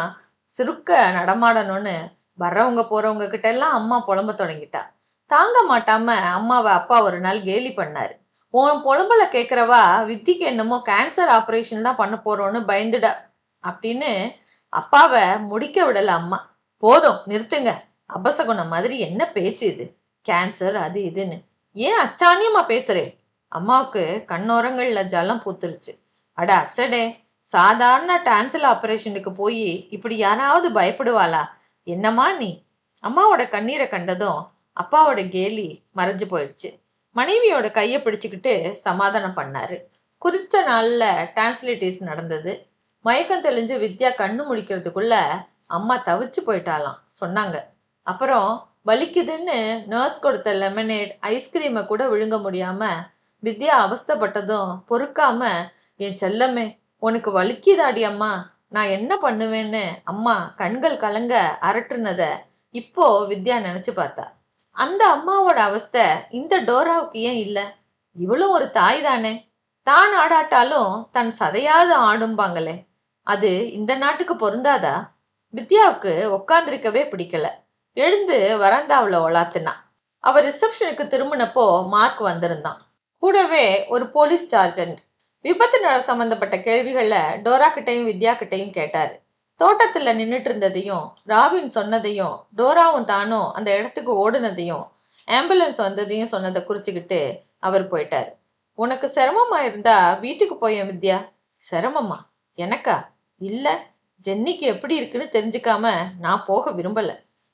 Speaker 2: சிறுக்க நடமாடணும்னு வர்றவங்க போறவங்க கிட்ட எல்லாம் அம்மா புலம்ப தொடங்கிட்டா. தாங்க மாட்டாம அம்மாவை அப்பா ஒரு நாள் கேலி பண்ணாரு. உன் புலம்பல கேக்குறவா வித்திக்கு என்னமோ கேன்சர் ஆபரேஷன் தான் பண்ண போறோம்னு பயந்துட அப்படின்னு அப்பாவை முடிக்க விடல அம்மா. போதும் நிறுத்துங்க, அபசகுணம் மாதிரி என்ன பேச்சு இது, கேன்சர் அது இதுன்னு ஏன் அச்சானியமா பேசுறே? அம்மாவுக்கு கண்ணோரங்கள்ல ஜலம் பூத்துருச்சு. அட அசடே, சாதாரண டான்சல் ஆபரேஷனுக்கு போய் இப்படி யாராவது பயப்படுவாளா? என்னம்மா நீ? அம்மாவோட கண்ணீரை கண்டதும் அப்பாவோட கேலி மறைஞ்சு போயிடுச்சு. மனைவியோட கைய பிடிச்சுக்கிட்டு சமாதானம் பண்ணாரு. குறிச்ச நாள்ல டிரான்ஸ்லேட்டிஸ் நடந்தது. மயக்கம் தெளிஞ்சு வித்யா கண்ணு முழிக்கிறதுக்குள்ள அம்மா தவிச்சு போயிட்டாலாம் சொன்னாங்க. அப்புறம் வலிக்குதுன்னு நர்ஸ் கொடுத்த லெமனேட் ஐஸ்கிரீமை கூட விழுங்க முடியாம வித்யா அவஸ்தைப்பட்டதும் பொறுக்காம, என் செல்லமே உனக்கு வலிக்குதாடி அம்மா, நான் என்ன பண்ணுவேன்னு அம்மா கண்கள் கலங்க அரட்டுனத இப்போ வித்யா நினைச்சு பார்த்தா. அந்த அம்மாவோட அவஸ்தை இந்த டோராவுக்கு ஏன் இல்ல? இவளும் ஒரு தாய் தானே. தான் ஆடாட்டாலும் தன் சதையாவது ஆடும்பாங்களே, அது இந்த நாட்டுக்கு பொருந்தாதா? வித்யாவுக்கு உட்கார்ந்திருக்கவே பிடிக்கல. எழுந்து வராந்தாவுல ஒலாத்துனா. அவ ரிசப்ஷனுக்கு திரும்பினப்போ மார்க் வந்திருந்தான். கூடவே ஒரு போலீஸ் சார்ஜென்ட். விபத்து சம்பந்தப்பட்ட கேள்விகள்ல டோரா கிட்டையும் வித்யா கிட்டையும் கேட்டாரு. தோட்டத்துல நின்னுட்டு இருந்ததையும் ராபின் சொன்னதையும் டோராவும் தானும் அந்த இடத்துக்கு ஓடுனதையும் ஆம்புலன்ஸ் வந்ததையும் சொன்னதை குறிச்சுக்கிட்டு அவர் போயிட்டாரு. உனக்கு சிரமமா இருந்தா வீட்டுக்கு போயேன் வித்யா. சிரமமா? எனக்கா? இல்ல, ஜென்னிக்கு எப்படி இருக்குன்னு தெரிஞ்சுக்காம நான் போக விரும்பல.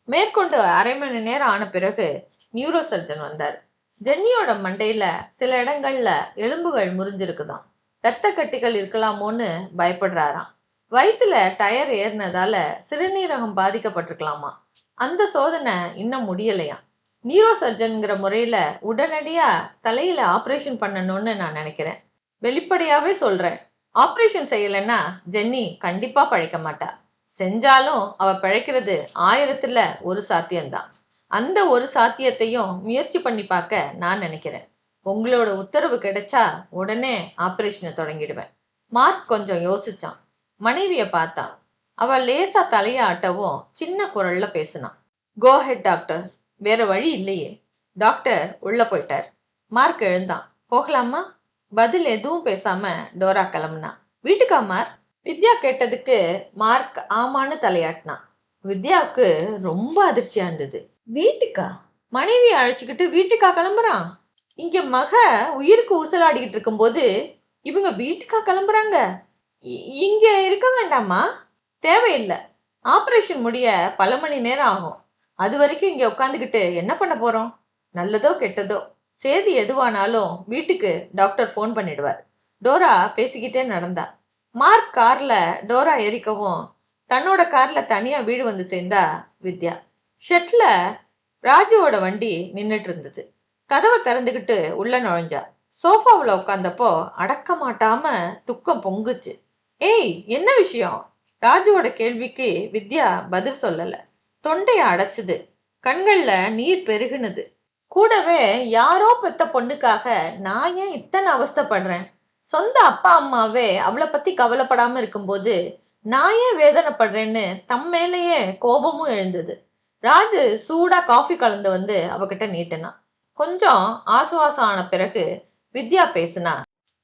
Speaker 2: மேற்கொண்டு அரை மணி நேரம் ஆன பிறகு நியூரோ சர்ஜன் வந்தார். ஜென்னியோட மண்டையில சில இடங்கள்ல எலும்புகள் முறிஞ்சிருக்குதாம். ரத்த கட்டிகள் இருக்கலாமோன்னு பயப்படுறாராம். வயிற்றுல டயர் ஏறினதால சிறுநீரகம் பாதிக்கப்பட்டிருக்கலாமா. அந்த சோதனை இன்னும் முடியலையா. நியூரோ சர்ஜன்கிற முறையில உடனடியா தலையில ஆபரேஷன் பண்ணணும்னு நான் நினைக்கிறேன். வெளிப்படையாவே சொல்றேன், ஆபரேஷன் செய்யலைன்னா ஜென்னி கண்டிப்பா பழைக்க மாட்டா. செஞ்சாலும் அவ பிழைக்கிறது 1000ல் 1 சாத்தியம்தான். அந்த ஒரு சாத்தியத்தையும் முயற்சி பண்ணி பார்க்க நான் நினைக்கிறேன். உங்களோட உத்தரவு கிடைச்சா உடனே ஆபரேஷனை தொடங்கிடுவேன். மார்க் கொஞ்சம் யோசிச்சான். மனைவிய பார்த்தான். அவ லேசா தலைய ஆட்டவும் சின்ன குரல்ல பேசினான். கோ ஹெட் டாக்டர், வேற வழி இல்லையே. டாக்டர் உள்ள போயிட்டார். மார்க் எழுந்தான். போகலாமா? பதில் எதுவும் பேசாம டோரா கிளம்புனா. வீட்டுக்கா மார்க்? வித்யா கேட்டதுக்கு மார்க் ஆமான்னு தலையாட்டினான். வித்யாவுக்கு ரொம்ப அதிர்ச்சியா இருந்தது. வீட்டுக்கா? மனைவி அழைச்சுக்கிட்டு வீட்டுக்கா கிளம்புறான்? இங்க மக உயிருக்கு ஊசலாடிக்கிட்டு இருக்கும்போது இவங்க வீட்டுக்கா கிளம்புறாங்க? இங்க இருக்க வேண்டாமா? தேவையில்லை. ஆபரேஷன் முடிய பல மணி நேரம் ஆகும். அது வரைக்கும் இங்க உட்காந்துக்கிட்டு என்ன பண்ண போறோம்? நல்லதோ கெட்டதோ சேதி எதுவானாலும் வீட்டுக்கு டாக்டர் போன் பண்ணிடுவார். டோரா பேசிக்கிட்டே நடந்தா. மார்க் கார்ல டோரா ஏறிக்கவும் தன்னோட கார்ல தனியா வீடு வந்து சேர்ந்தா வித்யா. ஷெட்ல ராஜுவோட வண்டி நின்னுட்டு இருந்தது. கதவை திறந்துகிட்டு உள்ள நுழைஞ்சா. சோஃபாவுல உட்காந்தப்போ அடக்க மாட்டாம துக்கம் பொங்குச்சு. ஏய், என்ன விஷயம்? ராஜுவோட கேள்விக்கு வித்யா பதில் சொல்லல. தொண்டைய அடைச்சுது. கண்கள்ல நீர் பெருகுனது. கூடவே யாரோ பெத்த பொண்ணுக்காக நான் ஏன் இத்தனை அவஸ்தைப்படுறேன்? சொந்த அப்பா அம்மாவே அவளை பத்தி கவலைப்படாம இருக்கும்போது நான் ஏன் வேதனைப்படுறேன்னு தம் மேலேயே கோபமும் எழுந்தது. ராஜு சூடா காஃபி கலந்து வந்து அவகிட்ட நீட்டினான். கொஞ்சம் ஆசுவாசம் ஆன பிறகு வித்யா பேசினா.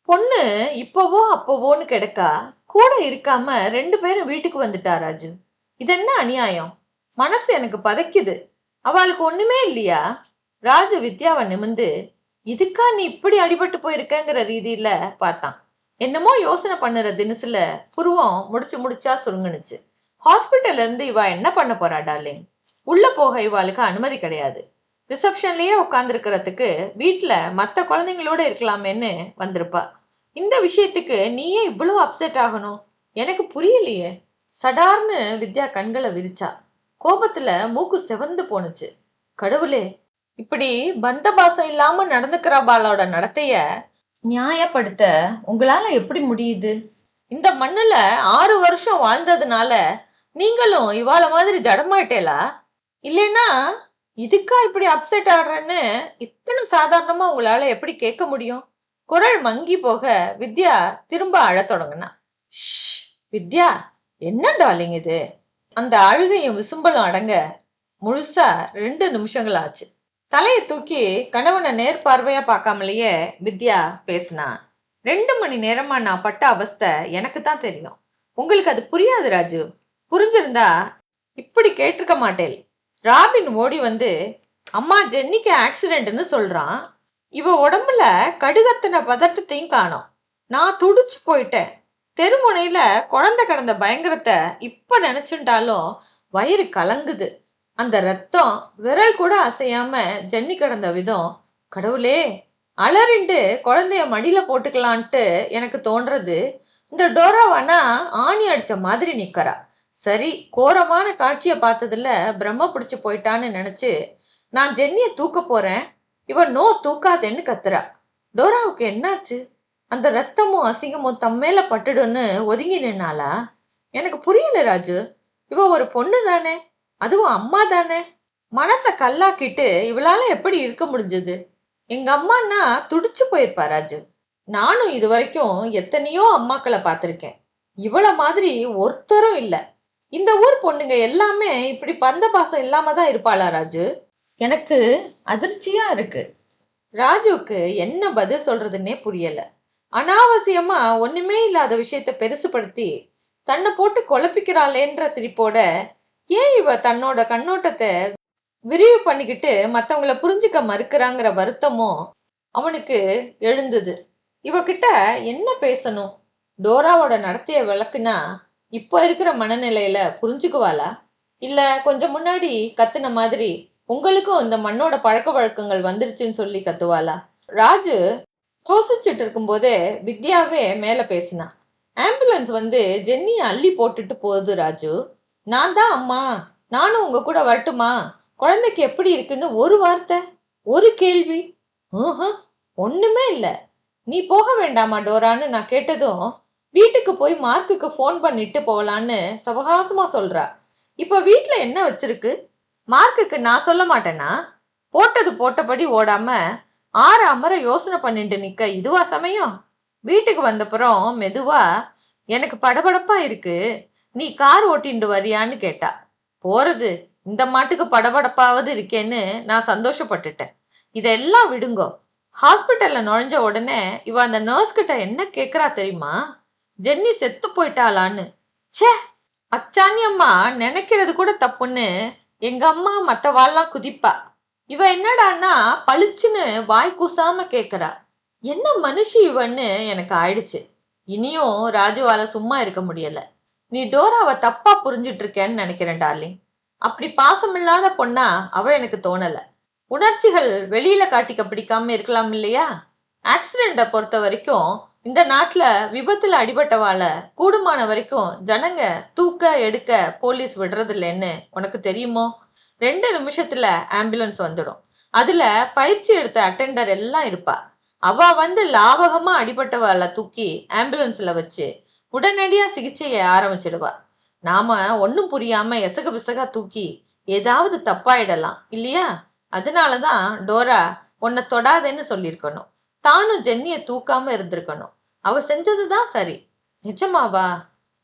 Speaker 2: பொண்ணு இப்பவோ அப்பவோன்னு கிடக்கா, கூட இருக்காம 2 பேரும் வீட்டுக்கு வந்துட்டா ராஜு. இது என்ன அநியாயம்? மனசு எனக்கு பதைக்குது. அவளுக்கு ஒண்ணுமே இல்லையா? ராஜு வித்யாவை நிமிந்து, இதுக்கா நீ இப்படி அடிபட்டு போயிருக்கங்கிற ரீதியில பார்த்தான். என்னமோ யோசனை பண்ணுற தினசுல புருவம் முடிச்சா சுருங்குனுச்சு. ஹாஸ்பிட்டல்ல இருந்து இவ என்ன பண்ண போறா டார்லிங்? உள்ள போக இவாளுக்கு அனுமதி கிடையாது. ரிசப்ஷன்லயே உட்காந்துருக்கிறதுக்கு வீட்டுல மத்த குழந்தைங்களோட இருக்கலாமேன்னு வந்திருப்பா. இந்த விஷயத்துக்கு நீயே இவ்வளவு அப்செட் ஆகணும்? எனக்கு புரியலையே. சடார்னு வித்யா கண்களை விரிச்சா. கோபத்துல மூக்கு செவந்து போனுச்சு. கடவுளே, இப்படி பந்தபாசம் இல்லாம நடந்துக்கிறவாளோட நடத்தைய நியாயப்படுத்த உங்களால எப்படி முடியுது? இந்த மண்ணுல 6 வருஷம் வாழ்ந்ததுனால நீங்களும் இவாள மாதிரி ஜடமாயிட்டேலா? இல்லைன்னா இதுக்கா இப்படி அப்செட் ஆடுறேன்னு இத்தனை சாதாரணமா உங்களால எப்படி கேட்க முடியும்? குரல் மங்கி போக வித்யா திரும்ப அழத் தொடங்கினா. வித்யா, என்ன டார்லிங் இது? அந்த அழுகையும் விசும்பலும் அடங்க முழுசா 2 நிமிஷங்கள் ஆச்சு. தலையை தூக்கி கணவனை நேர்பார்வையா பார்க்காமலேயே வித்யா பேசினா. 2 மணி நேரமா நான் பட்ட அவஸ்தை எனக்கு தான் தெரியும். உங்களுக்கு அது புரியாது ராஜு. புரிஞ்சிருந்தா இப்படி கேட்டிருக்க மாட்டேன். ராபின் ஓடி வந்து அம்மா ஜென்னிக்கு ஆக்சிடென்ட்னு சொல்றான். இவ உடம்புல கடுகத்தின பதட்டத்தையும் காணோம். நான் துடிச்சு போயிட்டேன். தெருமுனையில குழந்தை கிடந்த பயங்கரத்தை இப்ப நினைச்சுட்டாலும் வயிறு கலங்குது. அந்த ரத்தம் விரல் கூட அசையாம ஜென்னி கிடந்த விதம், கடவுளே, அலறிண்டு குழந்தைய மடியில போட்டுக்கலான்ட்டு எனக்கு தோன்றது. இந்த டோராவானா ஆணி அடிச்ச மாதிரி நிக்கிறா. சரி, கோரமான காட்சிய பார்த்ததுல பிரம்ம பிடிச்சு போயிட்டான்னு நினைச்சு நான் ஜென்னிய தூக்க போறேன். இவ நோ தூக்காதேன்னு கத்துறா. டோராவுக்கு என்னாச்சு? அந்த ரத்தமும் அசிங்கமும் தம்மேல பட்டுடுன்னு ஒதுங்கி நின்னாளா? எனக்கு புரியல ராஜு. இவ ஒரு பொண்ணு தானே, அதுவும் அம்மா தானே. மனச கல்லாக்கிட்டு இவளால எப்படி இருக்க முடிஞ்சது? எங்க அம்மான்னா துடிச்சு போயிருப்பா ராஜு. நானும் இது வரைக்கும் எத்தனையோ அம்மாக்களை பார்த்திருக்கேன். இவள மாதிரி ஒருத்தரும் இல்ல. இந்த ஊர் பொண்ணுங்க எல்லாமே இப்படி பந்த பாசம் இல்லாம தான் இருப்பாளா ராஜு? எனக்கு அதிர்ச்சியா இருக்கு. ராஜுக்கு என்ன பதில் சொல்றதுன்னே புரியல. அனாவசியமா ஒண்ணுமே இல்லாத விஷயத்த பெருசுபடுத்தி தன்னை போட்டு குழப்பிக்கிறாளேன்ற சிரிப்போட ஏன் இவ தன்னோட கண்ணோட்டத்தை விரிவு பண்ணிக்கிட்டு மத்தவங்கள புரிஞ்சுக்க மறுக்கிறாங்கிற வருத்தமும் அவனுக்கு எழுந்தது. இவகிட்ட என்ன பேசணும்? டோராவோட நடத்தைய விளக்குனா இப்ப இருக்கிற மனநிலையில புரிஞ்சுக்குவாளா? இல்ல கொஞ்சம் முன்னாடி கத்துன மாதிரி உங்களுக்கும் இந்த மண்ணோட பழக்க வழக்கங்கள் வந்துருச்சுன்னு சொல்லி கத்துவாளா? ராஜு யோசிச்சுட்டு இருக்கும் போதே வித்யாவே மேல பேசினா. ஆம்புலன்ஸ் வந்து ஜென்னிய அள்ளி போட்டுட்டு போகுது ராஜு. நான் தான் அம்மா, நானும் உங்க கூட வரட்டுமா? குழந்தைக்கு எப்படி இருக்குன்னு ஒரு வார்த்தை, ஒரு கேள்வி. ஒண்ணுமே இல்ல. நீ போக வேண்டாமா டோரான்னு நான் கேட்டதும் வீட்டுக்கு போய் மார்க்குக்கு போன் பண்ணிட்டு போகலான்னு சவகாசமா சொல்றா. இப்ப வீட்டுல என்ன வச்சிருக்கு? மார்க்குக்கு நான் சொல்ல மாட்டேனா? போட்டது போட்டபடி ஓடாம அமர யோசனை பண்ணிட்டு நிக்க இதுவா சமயம்? வீட்டுக்கு வந்தப்புறம் மெதுவா எனக்கு படபடப்பா இருக்கு, நீ கார் ஓட்டிண்டு வரியான்னு கேட்டா. போறது இந்த மாட்டுக்கு படபடப்பாவது இருக்கேன்னு நான் சந்தோஷப்பட்டுட்டேன். இதெல்லாம் விடுங்கோ. ஹாஸ்பிட்டல்ல நுழைஞ்ச உடனே இவ அந்த நர்ஸ் கிட்ட என்ன கேக்குறா தெரியுமா? ஜென்னி செத்து போயிட்டாளான்னு. சே, அச்சானி அம்மா நினைக்கிறது கூட தப்புன்னு எங்க அம்மா மத்தவாள்லாம் குதிப்பா. இவ என்னடான்னா பளிச்சுன்னு வாய் கூசாம கேக்குறா. என்ன மனுஷி இவன்னு எனக்கு ஆயிடுச்சு. இனியும் ராஜுவால சும்மா இருக்க முடியல. நீ டோராவை தப்பா புரிஞ்சிட்டு இருக்கேன்னு நினைக்கிறேன் டார்லிங். அப்படி பாசமில்லாத பொண்ணா அவ எனக்கு தோணல. உணர்ச்சிகள் வெளியில காட்டிக்க பிடிக்காம இருக்கலாம் இல்லையா? ஆக்சிடென்ட பொறுத்த வரைக்கும் இந்த நாட்டுல விபத்துல அடிபட்டவாள கூடுமான வரைக்கும் ஜனங்க தூக்க எடுக்க போலீஸ் விடுறது இல்லைன்னு உனக்கு தெரியுமோ? 2 நிமிஷத்துல ஆம்புலன்ஸ் வந்துடும். அதுல பயிற்சி எடுத்த அட்டெண்டர் எல்லாம் இருப்பா. அவ வந்து லாபகமா அடிபட்டவாள தூக்கி ஆம்புலன்ஸ்ல வச்சு உடனடியா சிகிச்சையை ஆரம்பிச்சிடுவா. நாம ஒன்னும் புரியாம எசக பிசகா தூக்கி ஏதாவது தப்பாயிடலாம் இல்லையா? அதனாலதான் டோரா உன்னை தொடாதேன்னு சொல்லியிருக்கணும். தானும் ஜென்னிய தூக்காம இருந்திருக்கணும். அவ செஞ்சதுதான் சரி. நிஜமாவா?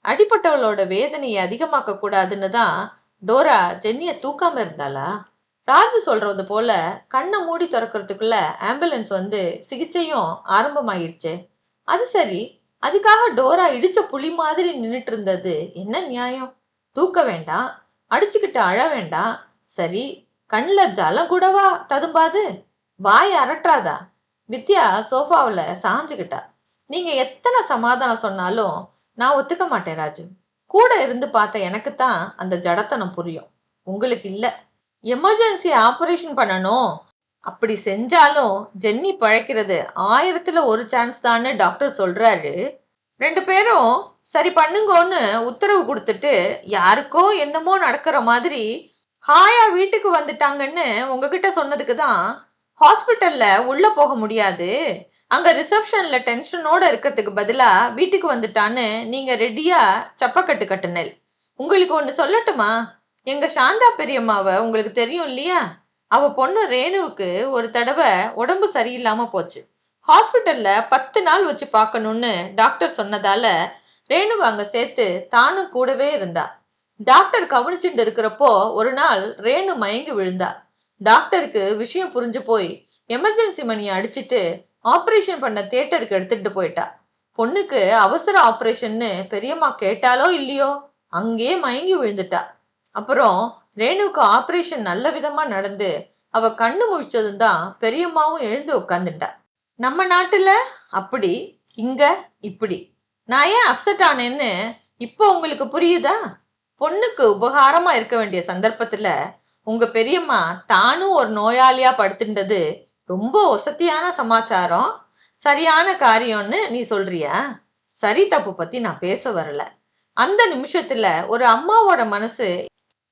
Speaker 2: அடிப்பட்டவளோட வேதனையை அதிகமாக்க கூடாதுன்னு தான் டோரா ஜென்னிய தூக்காம இருந்தாளா? ராஜு சொல்றது போல கண்ணை மூடி திறக்கிறதுக்குள்ள ஆம்புலன்ஸ் வந்து சிகிச்சையும் ஆரம்பமாயிடுச்சே. அது சரி, அதுக்காக டோரா இடிச்ச புலி மாதிரி நின்னுட்டு இருந்தது என்ன நியாயம்? தூக்க வேண்டாம், அடிச்சுக்கிட்டு அழ வேண்டாம். சரி, கண்ணுல ஜலம் கூடவா ததும்பாது? வாய் அரட்டாதா? வித்யா சோஃபாவுல சாஞ்சுக்கிட்டா. நீங்க எத்தனை சமாதானம் சொன்னாலும் நான் ஒத்துக்க மாட்டேன் ராஜு. கூட இருந்து பார்த்த எனக்குத்தான் அந்த ஜடத்தனம் புரியும், உங்களுக்கு இல்ல. எமர்ஜென்சி ஆபரேஷன் பண்ணணும். அப்படி செஞ்சாலும் ஜென்னி பழைக்கிறது 1000த்துல ஒரு சான்ஸ் தான்னு டாக்டர் சொல்றாரு. 2 பேரும் சரி பண்ணுங்கன்னு உத்தரவு கொடுத்துட்டு யாருக்கோ என்னமோ நடக்கிற மாதிரி ஹாயா வீட்டுக்கு வந்துட்டாங்கன்னு உங்ககிட்ட சொன்னதுக்கு தான் ஹாஸ்பிட்டல்ல உள்ள போக முடியாது, அங்க ரிசப்ஷன்ல டென்ஷனோட இருக்கிறதுக்கு பதிலா வீட்டுக்கு வந்துட்டான்னு நீங்க ரெடியா சப்பக்கட்டு கட்டுனேல். உங்களுக்கு ஒண்ணு சொல்லட்டுமா? எங்க சாந்தா பெரியம்மாவ உங்களுக்கு தெரியும் இல்லையா? அவ பொண்ணு ரேணுவுக்கு ஒரு தடவை உடம்பு சரியில்லாம போச்சு. ஹாஸ்பிட்டல்ல 10 நாள் வச்சு பார்க்கணும்னு டாக்டர் சொன்னதால ரேணுவை அங்க சேர்த்து தானும் கூடவே இருந்தா. டாக்டர் கவனிச்சுட்டு இருக்கிறப்போ ஒரு நாள் ரேணு மயங்கி விழுந்தா. டாக்டருக்கு விஷயம் புரிஞ்சு போய் எமர்ஜென்சி மணியை அடிச்சிட்டு ஆபரேஷன் பண்ண தியேட்டருக்கு எடுத்துட்டு போயிட்டா. பொண்ணுக்கு அவசர ஆபரேஷன்னு பெரியம்மா கேட்டாலோ இல்லையோ அங்கே மயங்கி விழுந்துட்டா. அப்புறம் ரேணுவுக்கு ஆபரேஷன் நல்ல விதமா நடந்து அவ கண்ணு முழிச்சதும் தான் பெரியம்மாவும் எழுந்து உட்காந்துட்டா. நம்ம நாட்டுல அப்படி, இங்க இப்படி. நான் ஏன் அப்செட் ஆனேன்னு இப்போ உங்களுக்கு புரியுதா? பொண்ணுக்கு உபகாரமா இருக்க வேண்டிய சந்தர்ப்பத்துல உங்க பெரியம்மா தானும் ஒரு நோயாளியா படுத்துட்டது ரொம்ப வசதியான சமாச்சாரம், சரியான காரியம்னு நீ சொல்றியா? சரி தப்பு பத்தி நான் பேச வரல. அந்த நிமிஷத்துல ஒரு அம்மாவோட மனசு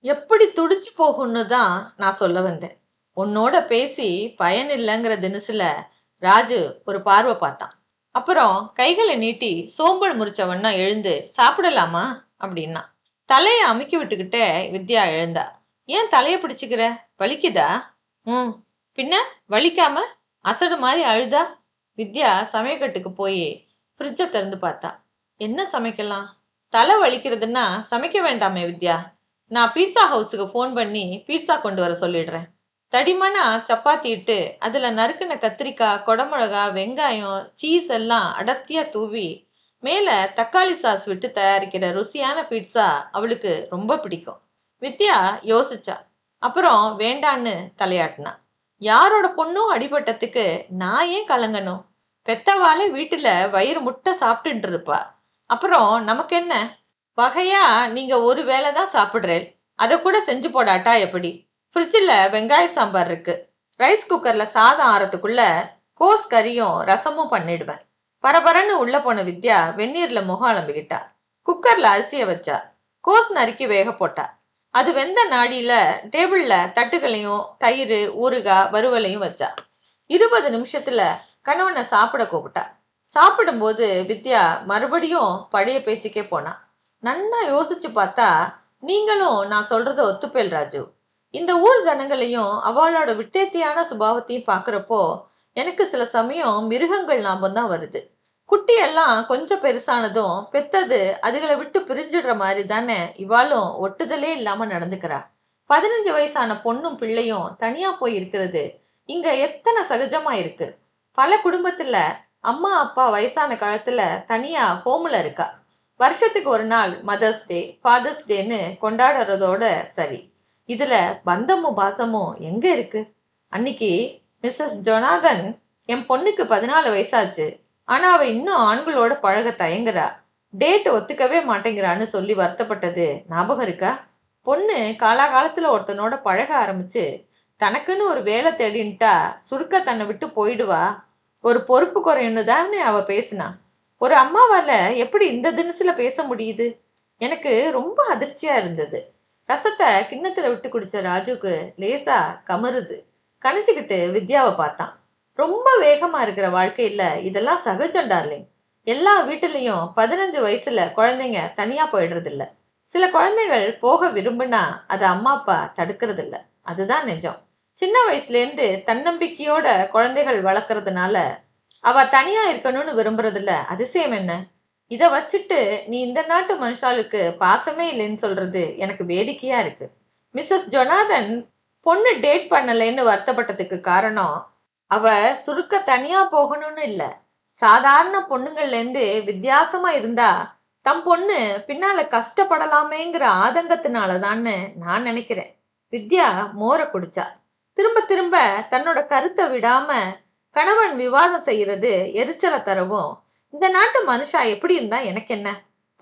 Speaker 2: எப்படி துடிச்சு போகும்னு தான் நான் சொல்ல வந்தேன். உன்னோட பேசி பயன் இல்லைங்கிற தினசுல ராஜு ஒரு பார்வை பார்த்தான். அப்புறம் கைகளை நீட்டி சோம்பல் முறிச்சவன்னா எழுந்து சாப்பிடலாமா அப்படின்னா. தலைய அமுக்கி விட்டுக்கிட்டே வித்யா எழுந்தா. ஏன் தலைய பிடிச்சுக்கிற, வலிக்குதா? பின்ன வலிக்காம அசடு மாதிரி அழுதா? வித்யா சமையக்கட்டுக்கு போய் ஃப்ரிட்ஜை திறந்து பார்த்தா. என்ன சமைக்கலாம்? தலை வலிக்கிறதுன்னா சமைக்க வேண்டாமே வித்யா, நான் பீட்சா ஹவுஸுக்கு ஃபோன் பண்ணி பீட்சா கொண்டு வர சொல்லிடுறேன். தடிமனா சப்பாத்தி இட்டு அதுல நறுக்கின கத்திரிக்காய், கொடமிளகா, வெங்காயம், சீஸ் எல்லாம் அடர்த்தியா தூவி மேல தக்காளி சாஸ் விட்டு தயாரிக்கிற ருசியான பீட்சா அவளுக்கு ரொம்ப பிடிக்கும். வித்யா யோசிச்சா. அப்புறம் வேண்டான்னு தலையாட்டினா. யாரோட பொண்ணும் அடிபட்டதுக்கு நான் ஏன் கலங்கணும்? பெத்தவாளே வீட்டுல வயிறு முட்டை சாப்பிட்டுட்டு இருப்பா. அப்புறம் நமக்கு என்ன? வகையா நீங்க ஒரு வேளை தான் சாப்பிடுறேன், அதை கூட செஞ்சு போடாட்டா எப்படி? ஃப்ரிட்ஜில் வெங்காய சாம்பார் இருக்கு. ரைஸ் குக்கர்ல சாதம் ஆறதுக்குள்ள கோஸ் கறியும் ரசமும் பண்ணிடுவேன். பரபரன்னு உள்ள போன வித்யா வெந்நீர்ல முகம் அலம்பிக்கிட்டா. குக்கர்ல அரிசிய வச்சா. கோஸ் நறுக்கி வேக போட்டா. அது வெந்த நாடியில டேபிள்ல தட்டுகளையும் தயிர், ஊறுகாய், வறுவலையும் வச்சா. 20 நிமிஷத்துல கணவனை சாப்பிட கூப்பிட்டா. சாப்பிடும்போது வித்யா மறுபடியும் பழைய பேச்சுக்கே போனா. நன்னா யோசிச்சு பார்த்தா நீங்களும் நான் சொல்றத ஒத்துப்பேல் ராஜு. இந்த ஊர் ஜனங்களையும் அவளோட விட்டேத்தியான சுபாவத்தையும் பாக்குறப்போ எனக்கு சில சமயம் மிருகங்கள் ஞாபகம் தான் வருது. குட்டி எல்லாம் கொஞ்சம் பெருசானதும் பெத்தது அதுகளை விட்டு பிரிஞ்சிடுற மாதிரி தானே இவாளும் ஒட்டுதலே இல்லாம நடந்துக்கிறா. 15 வயசான பொண்ணும் பிள்ளையும் தனியா போய் இருக்கிறது இங்க எத்தனை சகஜமா இருக்கு. பல குடும்பத்துல அம்மா அப்பா வயசான காலத்துல தனியா ஹோம்ல இருக்கா. வருஷத்துக்கு ஒரு நாள் மதர்ஸ் டே, ஃபாதர்ஸ் டேன்னு கொண்டாடுறதோட சரி. இதுல பந்தமும் பாசமும் எங்க இருக்கு? அன்னைக்கு மிஸ்ஸஸ் ஜொனாதன் என் பொண்ணுக்கு 14 வயசாச்சு, ஆனா அவ இன்னும் ஆண்களோட பழக தயங்குறா, டேட் ஒத்துக்கவே மாட்டேங்கிறான்னு சொல்லி வருத்தப்பட்டது ஞாபகம் இருக்கா? பொண்ணு காலாகாலத்துல ஒருத்தனோட பழக ஆரம்பிச்சு தனக்குன்னு ஒரு வேலை தேடின்ட்டா சுருக்க தன்னை விட்டு போயிடுவா, ஒரு பொறுப்பு குறையுன்னு தானே அவ பேசினா. ஒரு அம்மாவால எப்படி இந்த தினசுல பேச முடியுது? எனக்கு ரொம்ப அதிர்ச்சியா இருந்தது. ரசத்தை கிண்ணத்துல விட்டு குடிச்ச ராஜுக்கு லேசா கமருது. கணிச்சுக்கிட்டு வித்யாவை பார்த்தான். ரொம்ப வேகமா இருக்கிற வாழ்க்கையில இதெல்லாம் சகஜம் டார்லிங். எல்லா வீட்டுலயும் 15 வயசுல குழந்தைங்க தனியா போயிடுறது இல்ல. சில குழந்தைகள் போக விரும்புனா அதை அம்மா அப்பா தடுக்கிறது இல்ல. அதுதான் நிஜம். சின்ன வயசுல இருந்து தன்னம்பிக்கையோட குழந்தைகள் வளர்க்கறதுனால அவ தனியா இருக்கணும்னு விரும்புறதுல அதிசயம் என்ன? இத வச்சுட்டு நீ இந்த நாட்டு மனுஷாளுக்கு பாசமே இல்லைன்னு சொல்றது எனக்கு வேடிக்கையா இருக்கு. மிஸ்ஸஸ் ஜொனாதன் பொண்ணு டேட் பண்ணலைன்னு வருத்தப்பட்டதுக்கு காரணம் அவ சுருக்க தனியா போகணும்னு இல்ல, சாதாரண பொண்ணுங்கள்ல இருந்து வித்தியாசமா இருந்தா தம் பொண்ணு பின்னால கஷ்டப்படலாமேங்கிற ஆதங்கத்தினாலதான்னு நான் நினைக்கிறேன். வித்யா மோர குடிச்சா. திரும்ப திரும்ப தன்னோட கருத்தை விடாம கணவன் விவாதம் செய்யறது எரிச்சலை தரவும், இந்த நாட்டு மனுஷா எப்படி இருந்தா எனக்கு என்ன?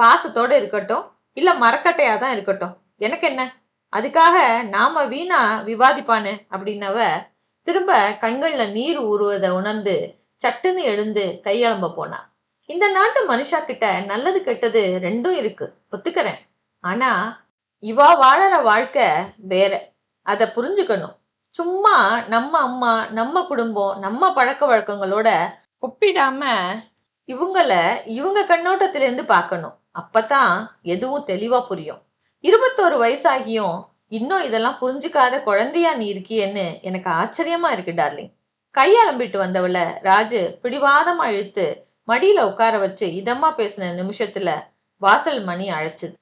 Speaker 2: பாசத்தோட இருக்கட்டும் இல்ல மரக்கட்டையா தான் இருக்கட்டும், எனக்கு என்ன? அதுக்காக நாம வீணா விவாதிப்பானு அப்படின்னவ திரும்ப கண்கள்ல நீர் ஊறுவதை உணர்ந்து சட்டுன்னு எழுந்து கையெழும்ப போனா. இந்த நாட்டு மனுஷா கிட்ட நல்லது கெட்டது ரெண்டும் இருக்கு, ஒத்துக்கிறேன். ஆனா இவா வாழற வாழ்க்கை வேற, அத புரிஞ்சுக்கணும். சும்மா நம்ம அம்மா, நம்ம குடும்பம், நம்ம பழக்க வழக்கங்களோட ஒப்பிடாம இவங்க கண்ணோட்டத்திலிருந்து பார்க்கணும். அப்பதான் எதுவும் தெளிவா புரியும். 21 வயசாகியும் இன்னும் இதெல்லாம் புரிஞ்சுக்காத குழந்தையா நீ இருக்கியேன்னு எனக்கு ஆச்சரியமா இருக்கு டார்லிங். கையலம்பிட்டு வந்தவள ராஜு பிடிவாதமா இழுத்து மடியில உட்கார வச்சு இதமா பேசின நிமிஷத்துல வாசல் மணி அழைச்சுது.